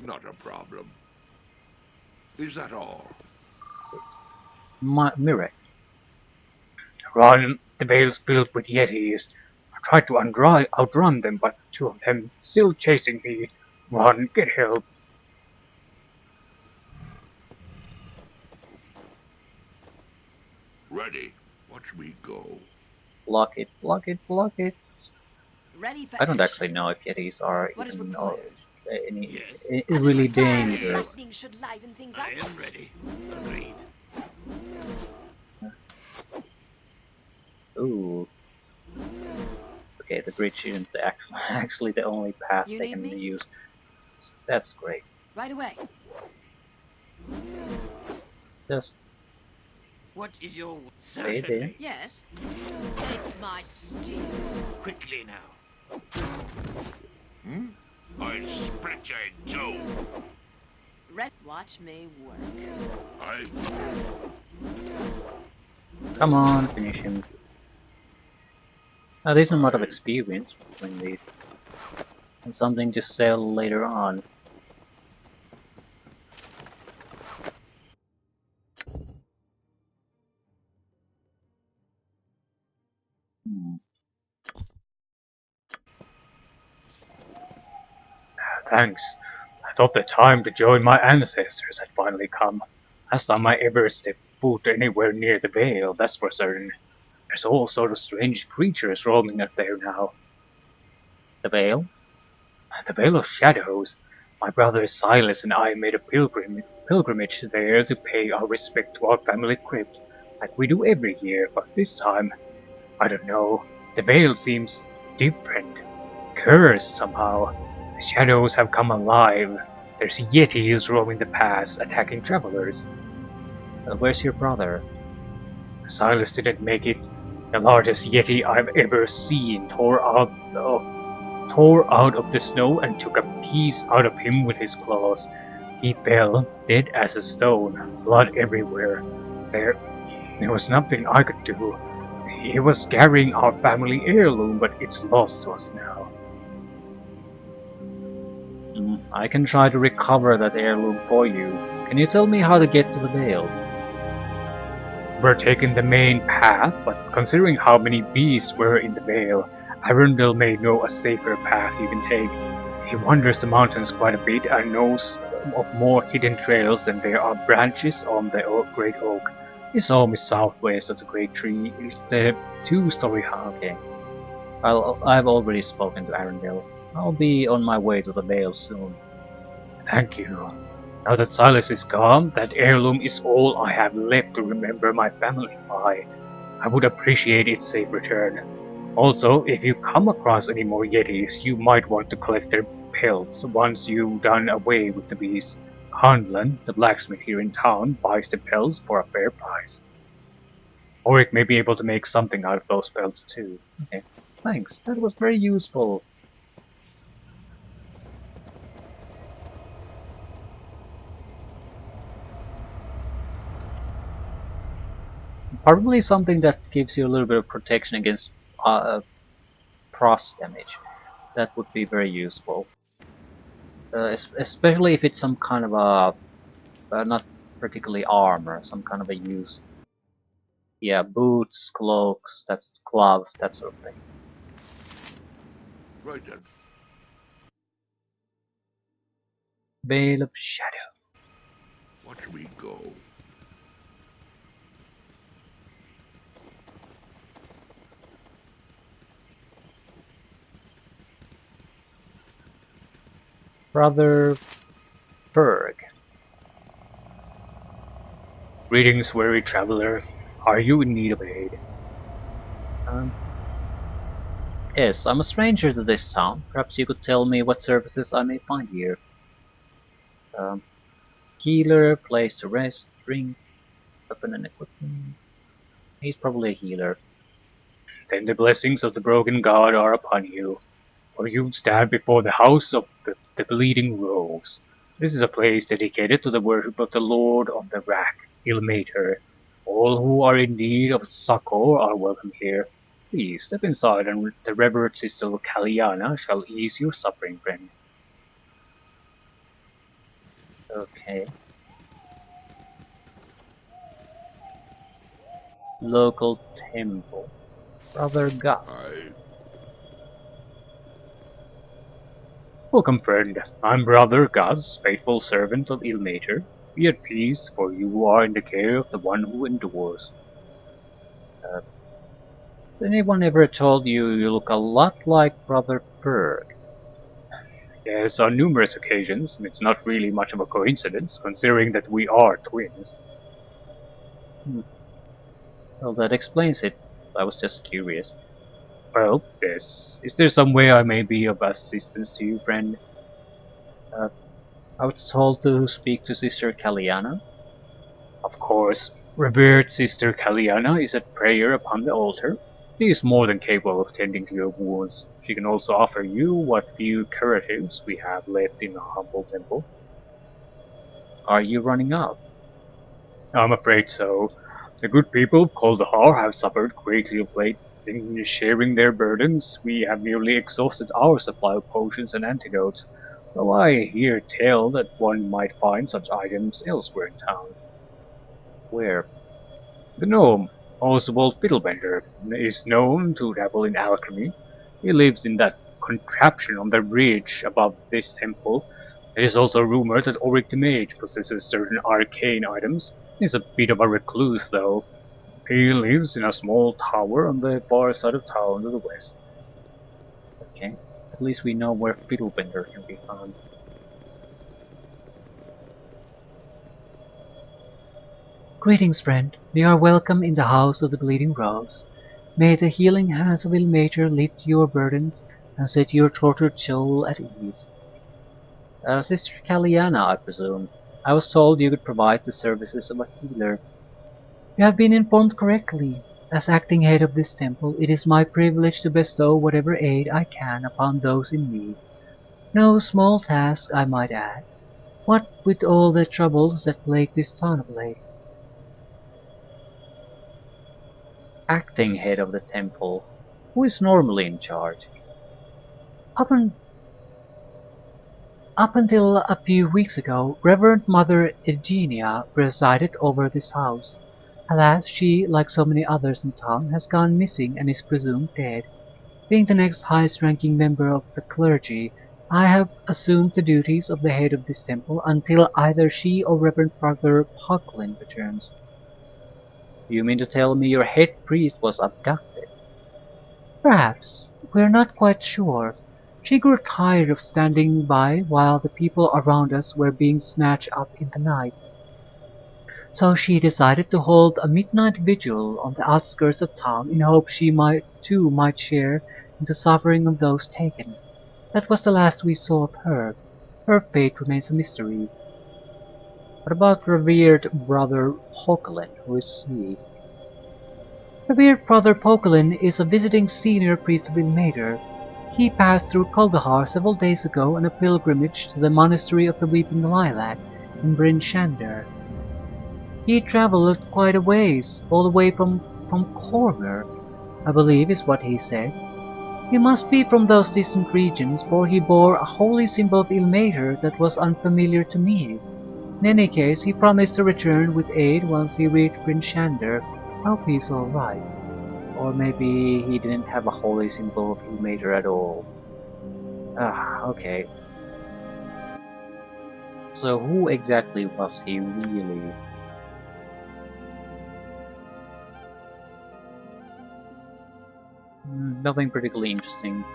Not a problem. Is that all? Mirek. Run, the vale's filled with yetis. I tried to outrun them, but 2 of them still chasing me. Run, get help. Ready. Watch me go. Block it, block it, block it. Ready for I don't action. actually know if yetis are What is even required? any Yes. really dangerous. Lightning should liven things up. I am ready. Agreed. Ooh. Okay, the bridge isn't actually the only path You they need can me? use. That's great. Right away. Just What is your stay there. Yes. Taste my steel. quickly now? I'll split you in two. Watch me work. I... Come on, finish him. A decent amount of experience doing these. And something to sell later on. Thanks. I thought the time to join my ancestors had finally come. Last time I ever stepped foot anywhere near the Vale, that's for certain. There's all sort of strange creatures roaming up there now. The Vale? The Vale of Shadows. My brother Silas and I made a pilgrimage there to pay our respect to our family crypt, like we do every year, but this time, I don't know, the Vale seems different, cursed somehow. The shadows have come alive. There's yetis roaming the paths, attacking travelers. Where's your brother? Silas didn't make it. The largest yeti I've ever seen tore tore out of the snow and took a piece out of him with his claws. He fell, dead as a stone, blood everywhere. There was nothing I could do. He was carrying our family heirloom, but it's lost to us now. I can try to recover that heirloom for you. Can you tell me how to get to the Vale? We're taking the main path, but considering how many beasts were in the Vale, Arundel may know a safer path you can take. He wanders the mountains quite a bit and knows of more hidden trails than there are branches on the Great Oak. His home is southwest of the Great Tree. It's the two-story house. Okay. I've already spoken to Arundel. I'll be on my way to the Vale soon. Thank you. Now that Silas is gone, that heirloom is all I have left to remember my family by. I would appreciate its safe return. Also, if you come across any more Yetis, you might want to collect their pelts once you've done away with the beasts. Handlan, the blacksmith here in town, buys the pelts for a fair price. Oric may be able to make something out of those pelts too. Okay, thanks. That was very useful. Probably something that gives you a little bit of protection against frost damage. That would be very useful. Especially if it's some kind of a not particularly armor, some kind of a use. Yeah, boots, cloaks, that's gloves, that sort of thing. Right then. Veil of Shadow. Watch me go. Brother Berg. Greetings, weary traveler. Are you in need of aid? Yes, I'm a stranger to this town. Perhaps you could tell me what services I may find here. Healer, place to rest, drink, weapon and equipment. He's probably a healer. Then the blessings of the broken god are upon you, for you stand before the house of the Bleeding Rose. This is a place dedicated to the worship of the Lord of the Rack, Ilmater. All who are in need of succor are welcome here. Please step inside, and the Revered Sister Kaliana shall ease your suffering, friend. Okay. Local temple. Brother Gus. Welcome, friend. I'm Brother Gus, faithful servant of Ilmater. Be at peace, for you are in the care of the one who endures. Has anyone ever told you you look a lot like Brother Berg? Yes, on numerous occasions. It's not really much of a coincidence, considering that we are twins. Well, that explains it. I was just curious. Well, yes. Is there some way I may be of assistance to you, friend? I was told to speak to Sister Kaliana. Of course. Revered Sister Kaliana is at prayer upon the altar. She is more than capable of tending to your wounds. She can also offer you what few curatives we have left in the humble temple. Are you running out? I'm afraid so. The good people of Kuldahar have suffered greatly of late. In sharing their burdens, we have nearly exhausted our supply of potions and antidotes, though I hear tell that one might find such items elsewhere in town. Where? The gnome, Oswald Fiddlebender, is known to dabble in alchemy. He lives in that contraption on the ridge above this temple. It is also rumored that Oric the Mage possesses certain arcane items. He's a bit of a recluse, though. He lives in a small tower on the far side of town to the west. Okay, at least we know where Fiddlebender can be found. Greetings, friend. You are welcome in the house of the Bleeding Rose. May the healing hands of Ilmater lift your burdens and set your tortured soul at ease. Sister Kaliana, I presume. I was told you could provide the services of a healer. You have been informed correctly. As acting head of this temple, it is my privilege to bestow whatever aid I can upon those in need. No small task, I might add. What with all the troubles that plague this town of late. Acting head of the temple. Who is normally in charge? Up, un Up until a few weeks ago, Reverend Mother Eugenia presided over this house. Alas, she, like so many others in town, has gone missing and is presumed dead. Being the next highest-ranking member of the clergy, I have assumed the duties of the head of this temple until either she or Reverend Father Poglin returns. You mean to tell me your head priest was abducted? Perhaps. We're not quite sure. She grew tired of standing by while the people around us were being snatched up in the night. So she decided to hold a midnight vigil on the outskirts of town in hopes she too might share in the suffering of those taken. That was the last we saw of her. Her fate remains a mystery. What about revered Brother Pokelin? Who is he? Revered Brother Pokelin is a visiting senior priest of Ilmater. He passed through Kuldahar several days ago on a pilgrimage to the monastery of the Weeping Lilac in Bryn Shander. He travelled quite a ways, all the way from Cormer, I believe is what he said. He must be from those distant regions, for he bore a holy symbol of Ilmater that was unfamiliar to me. In any case, he promised to return with aid once he reached Bryn Shander. I hope he's alright. Or maybe he didn't have a holy symbol of Ilmater at all. Okay. So who exactly was he really? Nothing particularly interesting.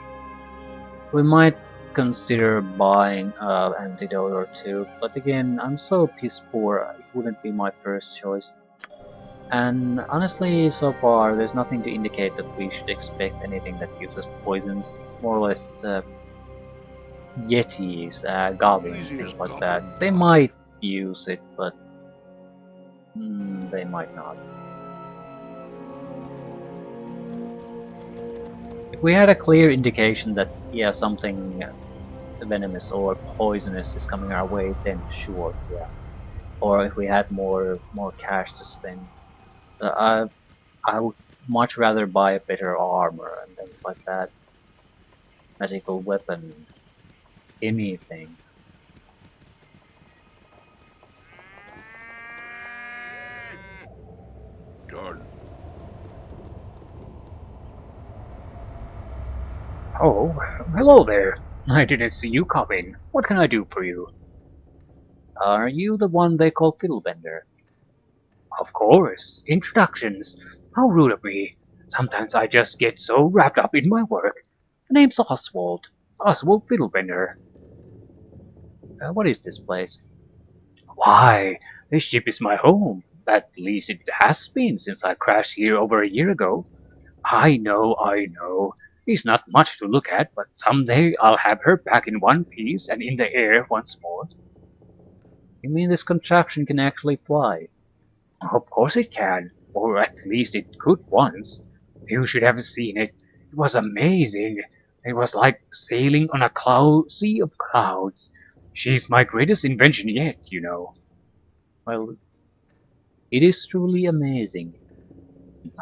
We might consider buying an antidote or two, but again, I'm so piss poor, it wouldn't be my first choice. And honestly, so far, there's nothing to indicate that we should expect anything that uses poisons. More or less, yetis, goblins, things like that. They might use it, but they might not. If we had a clear indication that, yeah, something venomous or poisonous is coming our way, then sure, yeah. Or if we had more cash to spend. I would much rather buy a better armor and things like that. Magical weapon. Anything. Done. Oh, hello there. I didn't see you come in. What can I do for you? Are you the one they call Fiddlebender? Of course. Introductions. How rude of me. Sometimes I just get so wrapped up in my work. The name's Oswald. Oswald Fiddlebender. What is this place? Why, this ship is my home. At least it has been since I crashed here over a year ago. I know. It's not much to look at, but someday I'll have her back in one piece and in the air once more. You mean this contraption can actually fly? Of course it can, or at least it could once. You should have seen it. It was amazing. It was like sailing on a sea of clouds. She's my greatest invention yet, you know. Well, it is truly amazing.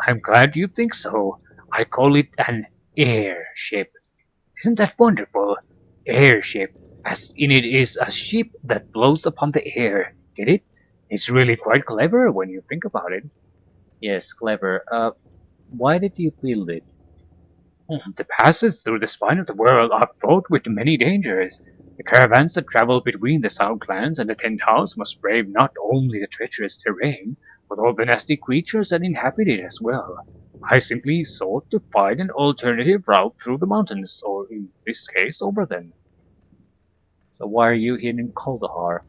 I'm glad you think so. I call it an airship. Isn't that wonderful? Airship, as in it is a ship that floats upon the air. Get it? It's really quite clever when you think about it. Yes, clever. Why did you build it? The passes through the spine of the world are fraught with many dangers. The caravans that travel between the Southlands and the Tent House must brave not only the treacherous terrain, but all the nasty creatures that inhabit it as well. I simply sought to find an alternative route through the mountains, or in this case, over them. So why are you here in Kuldahar?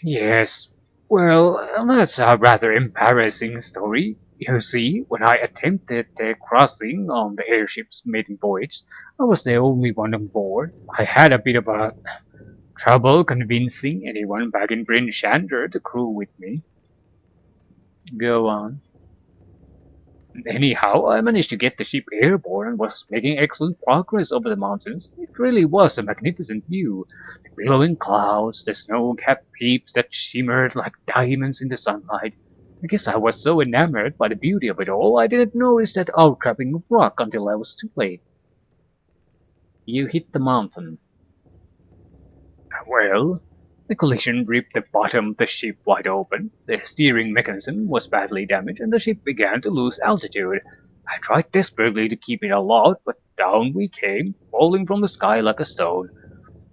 Yes, well, that's a rather embarrassing story. You see, when I attempted the crossing on the airship's maiden voyage, I was the only one on board. I had a bit of a trouble convincing anyone back in Bryn Shander to crew with me. Go on. Anyhow, I managed to get the ship airborne and was making excellent progress over the mountains. It really was a magnificent view. The billowing clouds, the snow-capped peaks that shimmered like diamonds in the sunlight. I guess I was so enamored by the beauty of it all, I didn't notice that outcropping of rock until I was too late. You hit the mountain. Well, the collision ripped the bottom of the ship wide open, the steering mechanism was badly damaged, and the ship began to lose altitude. I tried desperately to keep it aloft, but down we came, falling from the sky like a stone.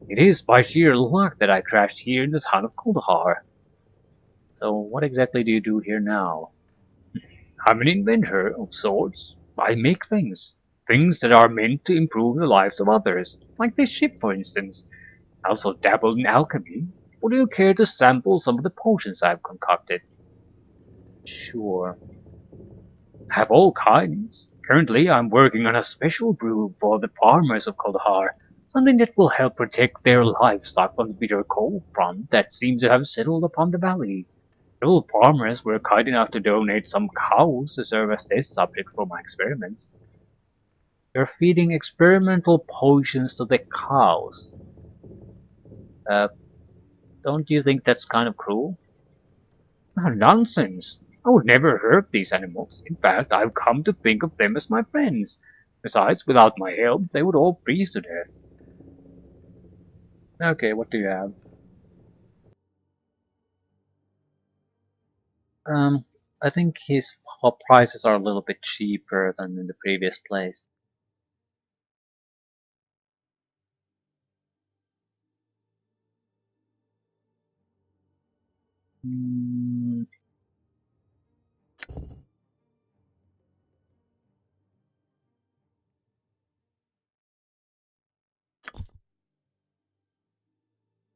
It is by sheer luck that I crashed here in the town of Kuldahar. So what exactly do you do here now? I'm an inventor of sorts. I make things. Things that are meant to improve the lives of others. Like this ship, for instance. I also dabble in alchemy. Would you care to sample some of the potions I've concocted? Sure. I have all kinds. Currently, I'm working on a special brew for the farmers of Kuldahar. Something that will help protect their livestock from the bitter cold front that seems to have settled upon the valley. Several farmers were kind enough to donate some cows to serve as test subjects for my experiments. You're feeding experimental potions to the cows. Don't you think that's kind of cruel? Nonsense! I would never hurt these animals. In fact, I've come to think of them as my friends. Besides, without my help, they would all freeze to death. Okay, what do you have? I think his prices are a little bit cheaper than in the previous place. Hmm.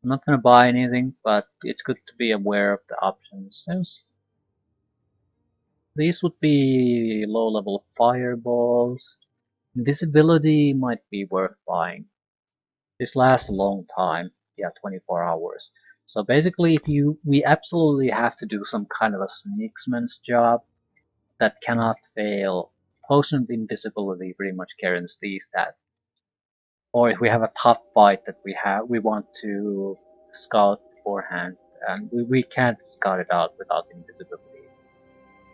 I'm not gonna buy anything, but it's good to be aware of the options. These would be low-level fireballs. Invisibility might be worth buying. This lasts a long time. Yeah, 24 hours. So basically, we absolutely have to do some kind of a sneaksman's job that cannot fail. Potion of invisibility pretty much guarantees that. Or if we have a tough fight that we want to scout beforehand, and we can't scout it out without invisibility.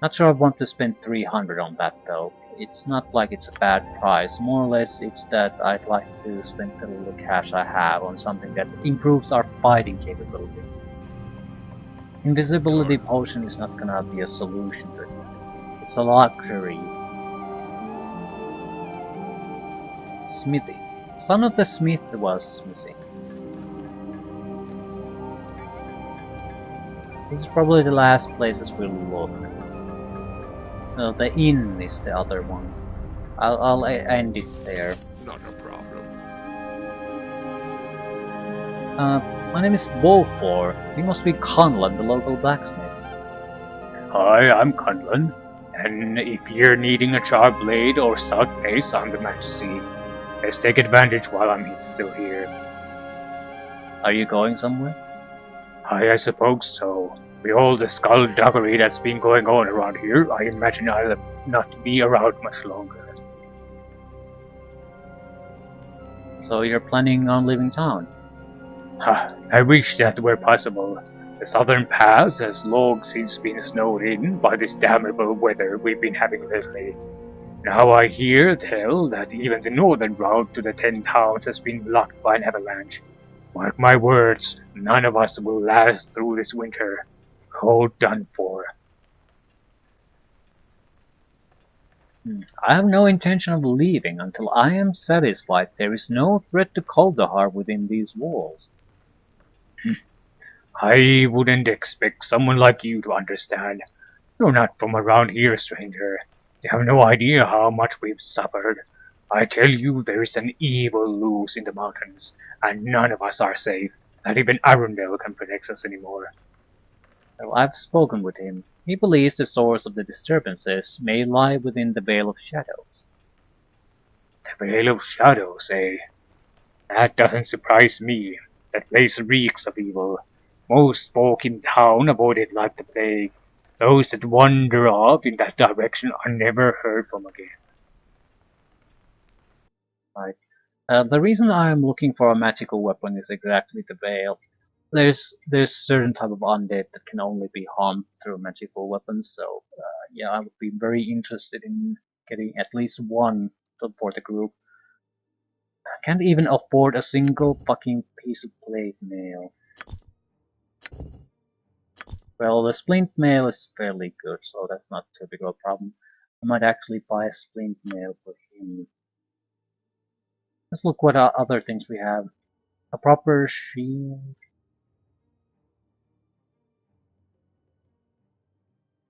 Not sure I want to spend 300 on that though. It's not like it's a bad price, more or less it's that I'd like to spend the little cash I have on something that improves our fighting capability. Invisibility potion is not gonna be a solution to it. It's a luxury. Smithy. Son of the smith was missing. This is probably the last places we'll look. No, the inn is the other one. I'll end it there. Not a problem. My name is Beaufort. You must be Conlan, the local blacksmith. Hi, I'm Kunlun. And if you're needing a sharp blade or stout mace, I'm the man to see. Let's take advantage while I'm still here. Are you going somewhere? I suppose so. With all the skullduggery that's been going on around here, I imagine I'll not be around much longer. So you're planning on leaving town? I wish that were possible. The southern pass has long since been snowed in by this damnable weather we've been having lately. Now I hear tell that even the northern route to the 10 towns has been blocked by an avalanche. Mark my words, none of us will last through this winter. All done for. I have no intention of leaving until I am satisfied there is no threat to Kuldahar within these walls. I wouldn't expect someone like you to understand. You're not from around here, stranger. You have no idea how much we've suffered. I tell you, there is an evil loose in the mountains, and none of us are safe. Not even Arundel can protect us anymore. Well, I've spoken with him. He believes the source of the disturbances may lie within the Veil of Shadows. The Veil of Shadows, eh? That doesn't surprise me. That place reeks of evil. Most folk in town avoid it like the plague. Those that wander off in that direction are never heard from again. Right. The reason I'm looking for a magical weapon is exactly the veil. There's certain type of undead that can only be harmed through magical weapons, so yeah, I would be very interested in getting at least one for the group. I can't even afford a single fucking piece of plate mail. Well, the splint mail is fairly good, so that's not too big of a problem. I might actually buy a splint mail for him. Let's look what other things we have. A proper shield.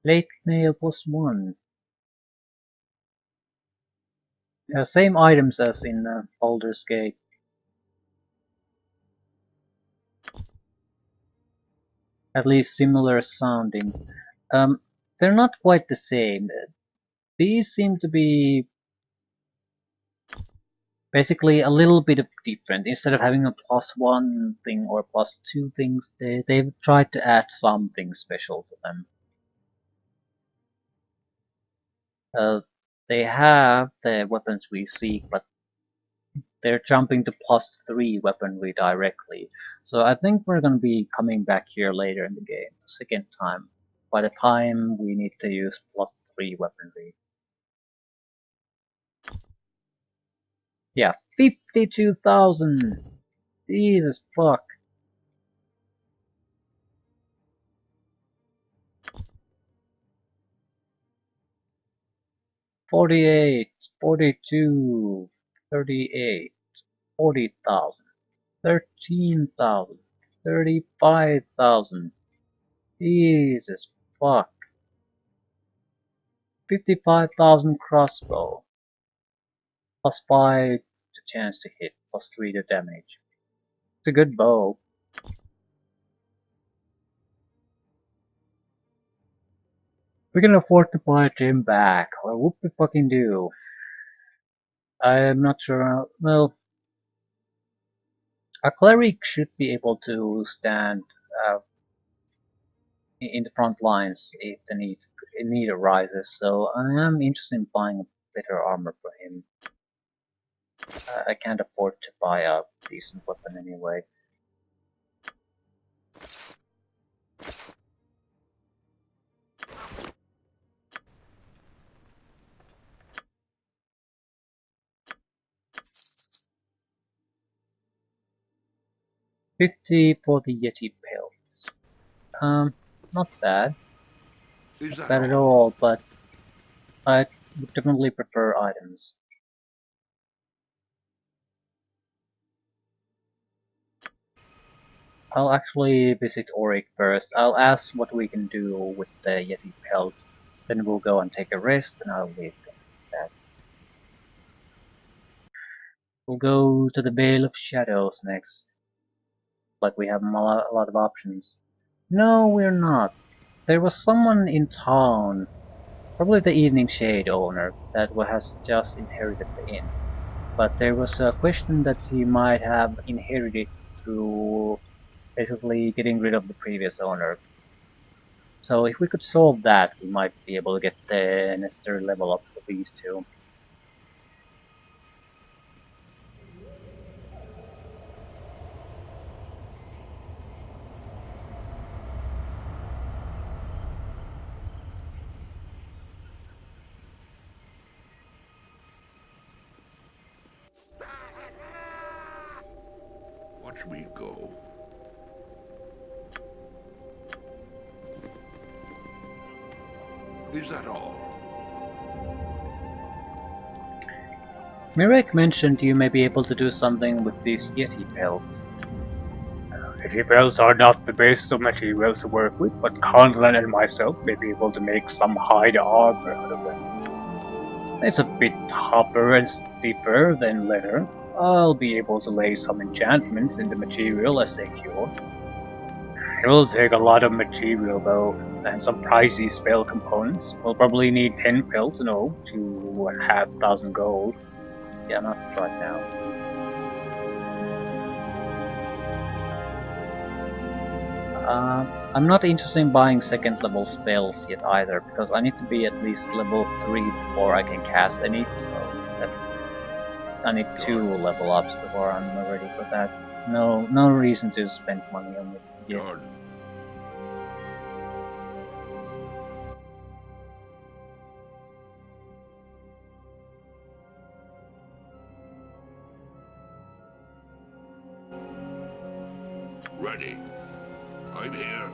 Plate mail +1. Same items as in Baldur's Gate. At least similar sounding. They're not quite the same. These seem to be basically a little bit of different. Instead of having a +1 thing or +2 things, they've tried to add something special to them. They have the weapons we seek, but they're jumping to +3 weaponry directly. So I think we're gonna be coming back here later in the game, second time. By the time we need to use +3 weaponry. Yeah, 52,000! Jesus fuck. $48, $42, $38, $40,000, $13,000, $35,000. Jesus fuck. 55,000 crossbow. +5 to chance to hit, +3 to damage. It's a good bow. We can afford to buy Jim back. Or whoop we fucking do. I'm not sure. Well, a cleric should be able to stand in the front lines if the need arises. So I am interested in buying a better armor for him. I can't afford to buy a decent weapon anyway. $50 for the Yeti pelts. Not bad. Is Not that bad at all? all, but I would definitely prefer items. I'll actually visit Auric first. I'll ask what we can do with the Yeti pelts. Then we'll go and take a rest and I'll leave things like that. We'll go to the Vale of Shadows next. Like we have a lot of options. No, we're not. There was someone in town, probably the Evening Shade owner, that has just inherited the inn. But there was a question that he might have inherited through basically getting rid of the previous owner. So if we could solve that, we might be able to get the necessary level up for these two. Watch me go. Is that all? Mirek mentioned you may be able to do something with these Yeti pelts. Yeti pelts are not the best of materials to work with, but Conlan and myself may be able to make some hide armor out of them. It's a bit tougher and stiffer than leather. I'll be able to lay some enchantments in the material as they cure. It will take a lot of material though, and some pricey spell components. We'll probably need 10 pelts in all to 1,500 gold. Yeah, not right now. I'm not interested in buying second level spells yet either, because I need to be at least level 3 before I can cast any, so I need 2 level ups before I'm ready for that. No reason to spend money on it yet. Guard. Ready. I'm here.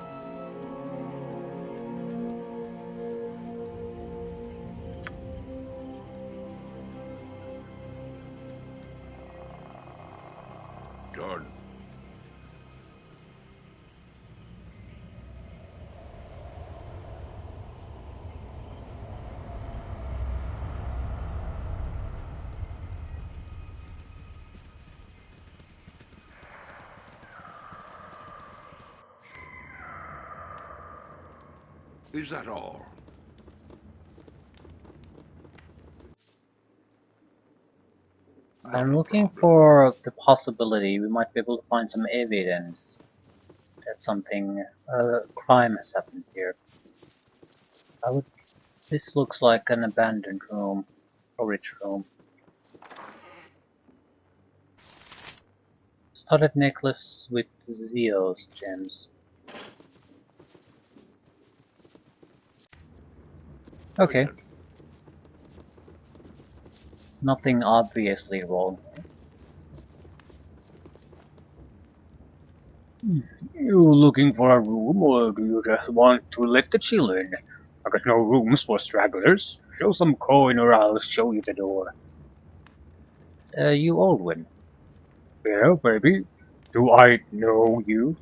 Guard. Is that all? I'm a looking problem. for the possibility we might be able to find some evidence that something, crime has happened here. This looks like an abandoned room, storage room. Studded necklace with Zeos gems. Okay, Noted. nothing obviously wrong. You looking for a room, or do you just want to let the chill in? I got no rooms for stragglers. Show some coin or I'll show you the door. You Aldwin. Yeah, baby. Do I know you?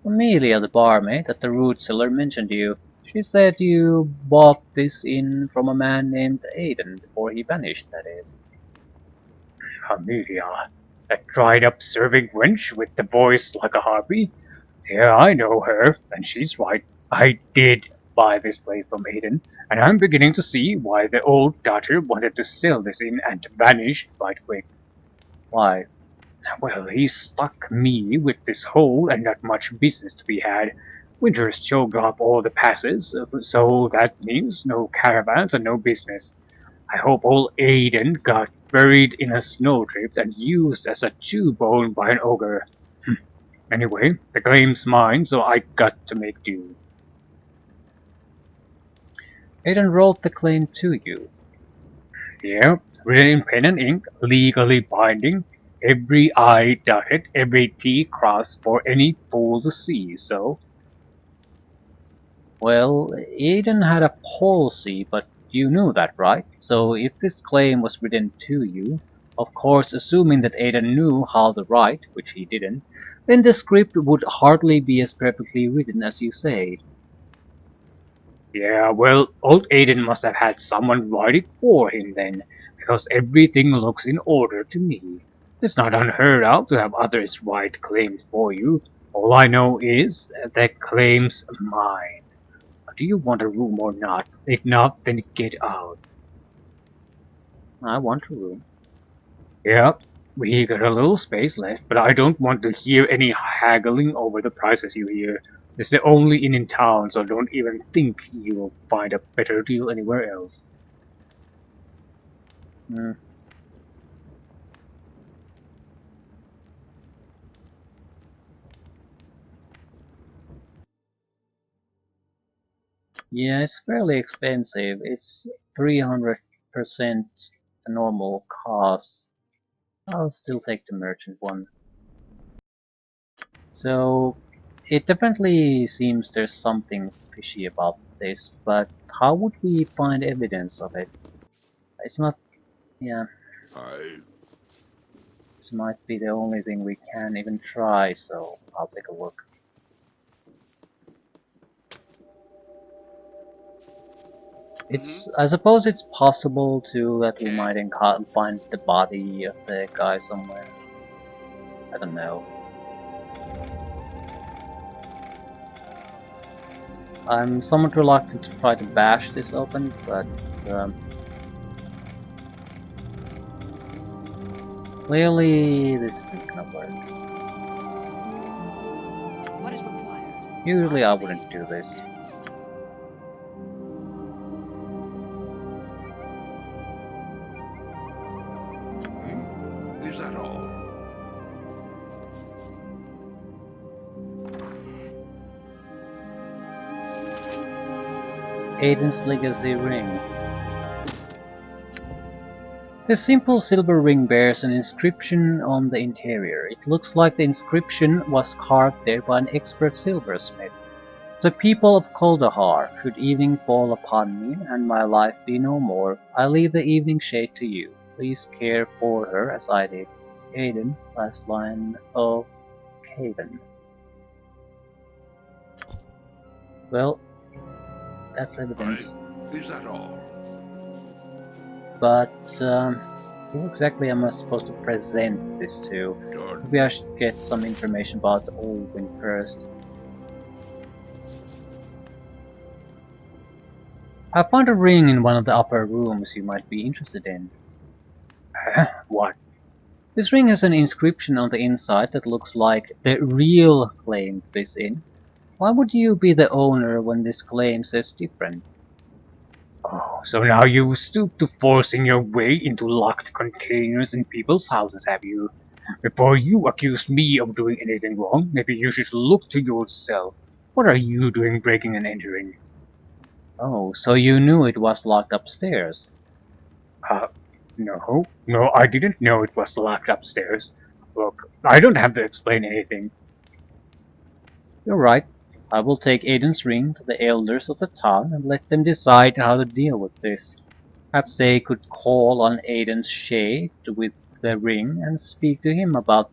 Amelia, the barmaid at the root cellar, mentioned you. She said you bought this in from a man named Aiden before he vanished, that is. Amelia. That dried-up serving wench with the voice like a harpy? Yeah, I know her, and she's right. I did buy this place from Aiden, and I'm beginning to see why the old dodger wanted to sell this in and vanish right quick. Why? Well, he stuck me with this hole and not much business to be had. Winter's choked up all the passes, so that means no caravans and no business. I hope old Aiden got buried in a snowdrift and used as a Jew-bone by an ogre. Anyway, the claim's mine, so I got to make do. Aiden wrote the claim to you. Yeah, written in pen and ink, legally binding, every I dotted, every T crossed for any fool to see, so... Well, Aiden had a policy, but you knew that, right? So if this claim was written to you, of course assuming that Aiden knew how to write, which he didn't, then the script would hardly be as perfectly written as you say. Yeah, well, old Aiden must have had someone write it for him then, because everything looks in order to me. It's not unheard of to have others write claims for you. All I know is the claim's mine. Do you want a room or not? If not, then get out. I want a room. Yeah, we got a little space left, but I don't want to hear any haggling over the prices you hear. It's the only inn in town, so don't even think you will find a better deal anywhere else. Hmm. Yeah, it's fairly expensive. It's 300% the normal cost. I'll still take the merchant one. So, it definitely seems there's something fishy about this, but how would we find evidence of it? It's not, yeah, I... this might be the only thing we can even try, so I'll take a look. I suppose it's possible too that we might find the body of the guy somewhere. I don't know. I'm somewhat reluctant to try to bash this open, but clearly this isn't gonna work. What is required? Usually I Watch wouldn't me. do this. Is that all? Aiden's legacy ring. The simple silver ring bears an inscription on the interior. It looks like the inscription was carved there by an expert silversmith. The people of Kuldahar, should evening fall upon me and my life be no more, I leave the evening shade to you. Please care for her as I did. Aiden, last line of Caven. Well, that's evidence. Is that all? But, who exactly am I supposed to present this to? Jordan, Maybe I should get some information about Olwyn first. I found a ring in one of the upper rooms you might be interested in. What? This ring has an inscription on the inside that looks like the real claimed this in. Why would you be the owner when this claim says different? Oh, so now you stoop to forcing your way into locked containers in people's houses, have you? Before you accuse me of doing anything wrong, maybe you should look to yourself. What are you doing breaking and entering? Oh, so you knew it was locked upstairs. No. No, I didn't know it was locked upstairs. Look, I don't have to explain anything. You're right. I will take Aiden's ring to the elders of the town and let them decide how to deal with this. Perhaps they could call on Aiden's shade with the ring and speak to him about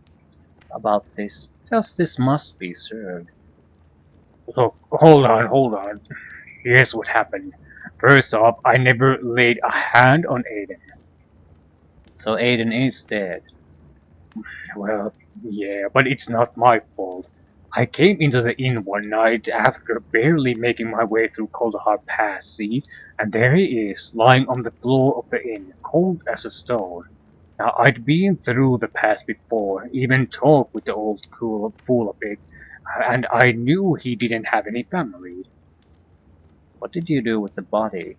this. Justice must be served. Look, hold on. Here's what happened. First off, I never laid a hand on Aiden. So Aiden is dead. Well, yeah, but it's not my fault. I came into the inn one night after barely making my way through Kuldahar Pass, see? And there he is, lying on the floor of the inn, cold as a stone. Now, I'd been through the pass before, even talked with the old fool a bit, and I knew he didn't have any family. What did you do with the body?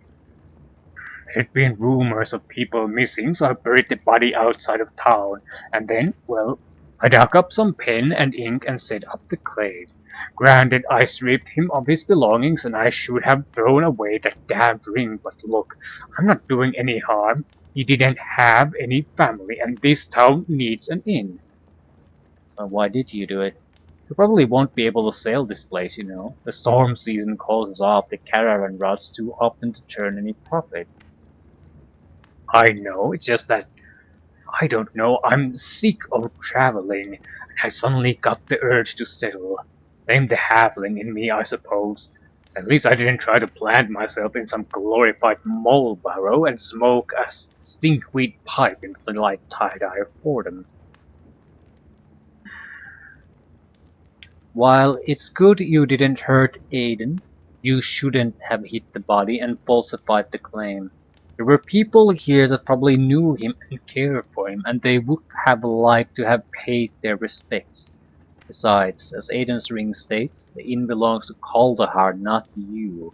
There'd been rumors of people missing, so I buried the body outside of town, and then, well, I dug up some pen and ink and set up the claim. Granted, I stripped him of his belongings and I should have thrown away that damned ring, but look, I'm not doing any harm. He didn't have any family, and this town needs an inn. So why did you do it? You probably won't be able to sail this place, you know. The storm season closes off the caravan routes too often to turn any profit. I know, it's just that, I don't know, I'm sick of traveling, and I suddenly got the urge to settle. Blame the halfling in me, I suppose. At least I didn't try to plant myself in some glorified mole burrow and smoke a stinkweed pipe into the light tie-dye of boredom. While it's good you didn't hurt Aiden, you shouldn't have hit the body and falsified the claim. There were people here that probably knew him and cared for him, and they would have liked to have paid their respects. Besides, as Aiden's ring states, the inn belongs to Kuldahar, not you.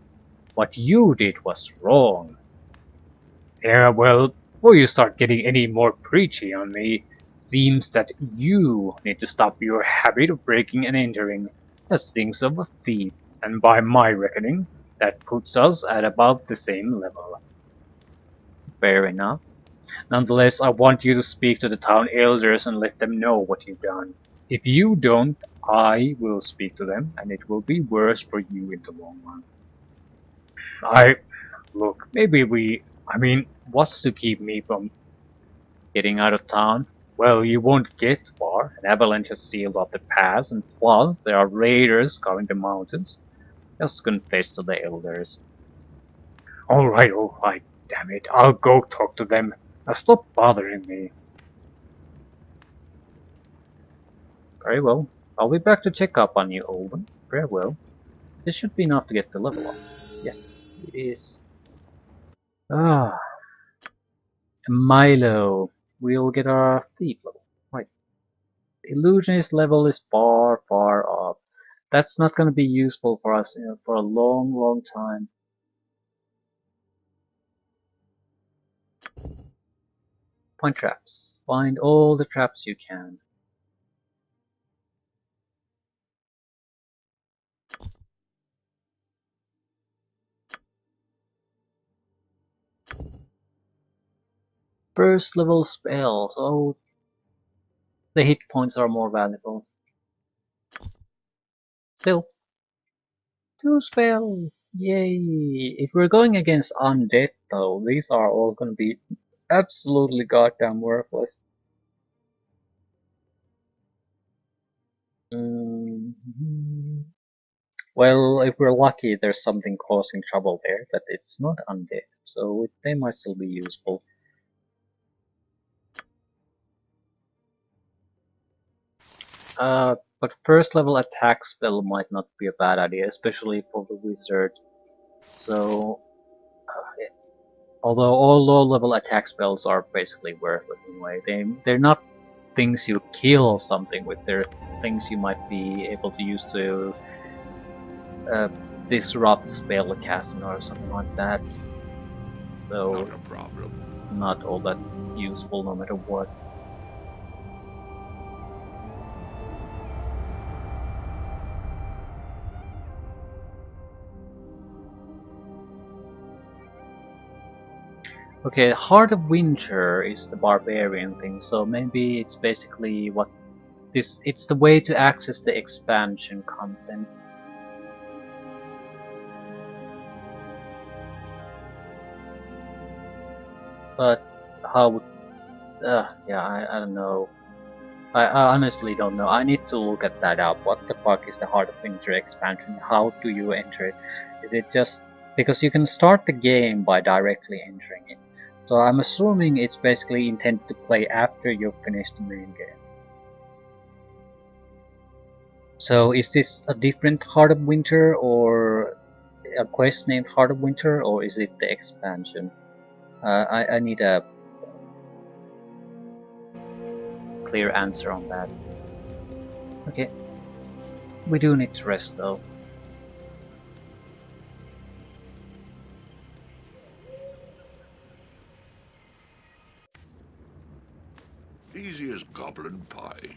What you did was wrong. Yeah, well, before you start getting any more preachy on me, seems that you need to stop your habit of breaking and entering. That stinks of a thief, and by my reckoning, that puts us at about the same level. Fair enough. Nonetheless, I want you to speak to the town elders and let them know what you've done. If you don't, I will speak to them, and it will be worse for you in the long run. Look, what's to keep me from Getting out of town? Well, you won't get far. An avalanche has sealed off the pass, and plus, there are raiders scouring the mountains. Just confess to the elders. Alright, damn it. I'll go talk to them. Now stop bothering me. Very well. I'll be back to check up on you, Olwen. Very well. This should be enough to get the level up. Yes, it is. Ah, Milo. We'll get our thief level. Right. Illusionist level is far, far up. That's not going to be useful for us for a long, long time. Find traps. Find all the traps you can. First level spells. Oh, the hit points are more valuable. Still, 2 spells! Yay! If we're going against undead though, these are all gonna be absolutely goddamn worthless. Well, if we're lucky, there's something causing trouble there that it's not undead, so they might still be useful. But first level attack spell might not be a bad idea, especially for the wizard. So, although all low level attack spells are basically worthless anyway, they're not things you kill something with, they're things you might be able to use to disrupt spell casting or something like that. So, Not a problem. not all that useful no matter what. Okay, Heart of Winter is the barbarian thing, so maybe it's basically what this. It's the way to access the expansion content. But how would? Yeah, I don't know. I honestly don't know. I need to look at that up. What the fuck is the Heart of Winter expansion? How do you enter it? Is it just because you can start the game by directly entering it? So I'm assuming it's basically intended to play after you've finished the main game. So is this a different Heart of Winter or a quest named Heart of Winter, or is it the expansion? I need a clear answer on that. Okay. We do need to rest though. Easy as goblin pie.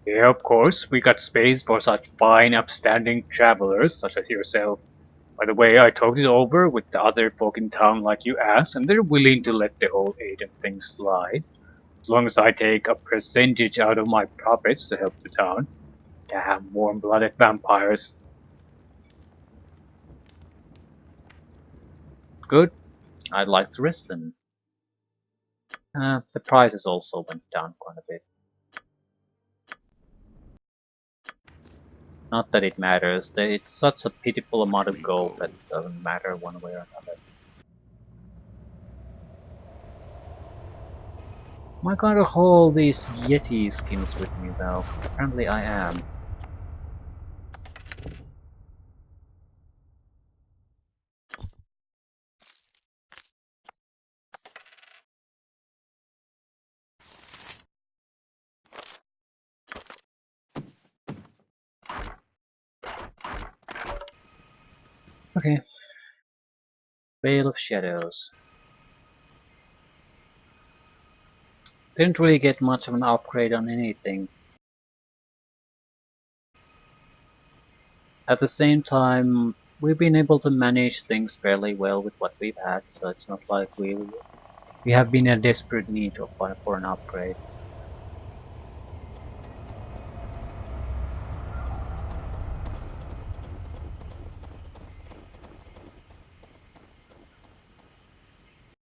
Yeah, of course, we got space for such fine, upstanding travelers such as yourself. By the way, I talked it over with the other folk in town like you asked, and they're willing to let the whole agent thing slide. As long as I take a percentage out of my profits to help the town. Damn warm-blooded vampires. Good. I'd like to rest then. The prices also went down quite a bit. Not that it matters, it's such a pitiful amount of gold that it doesn't matter one way or another. Am I going to haul these Yeti skins with me though? Apparently I am. Okay. Veil of Shadows. Didn't really get much of an upgrade on anything. At the same time, we've been able to manage things fairly well with what we've had, so it's not like we have been in desperate need for an upgrade.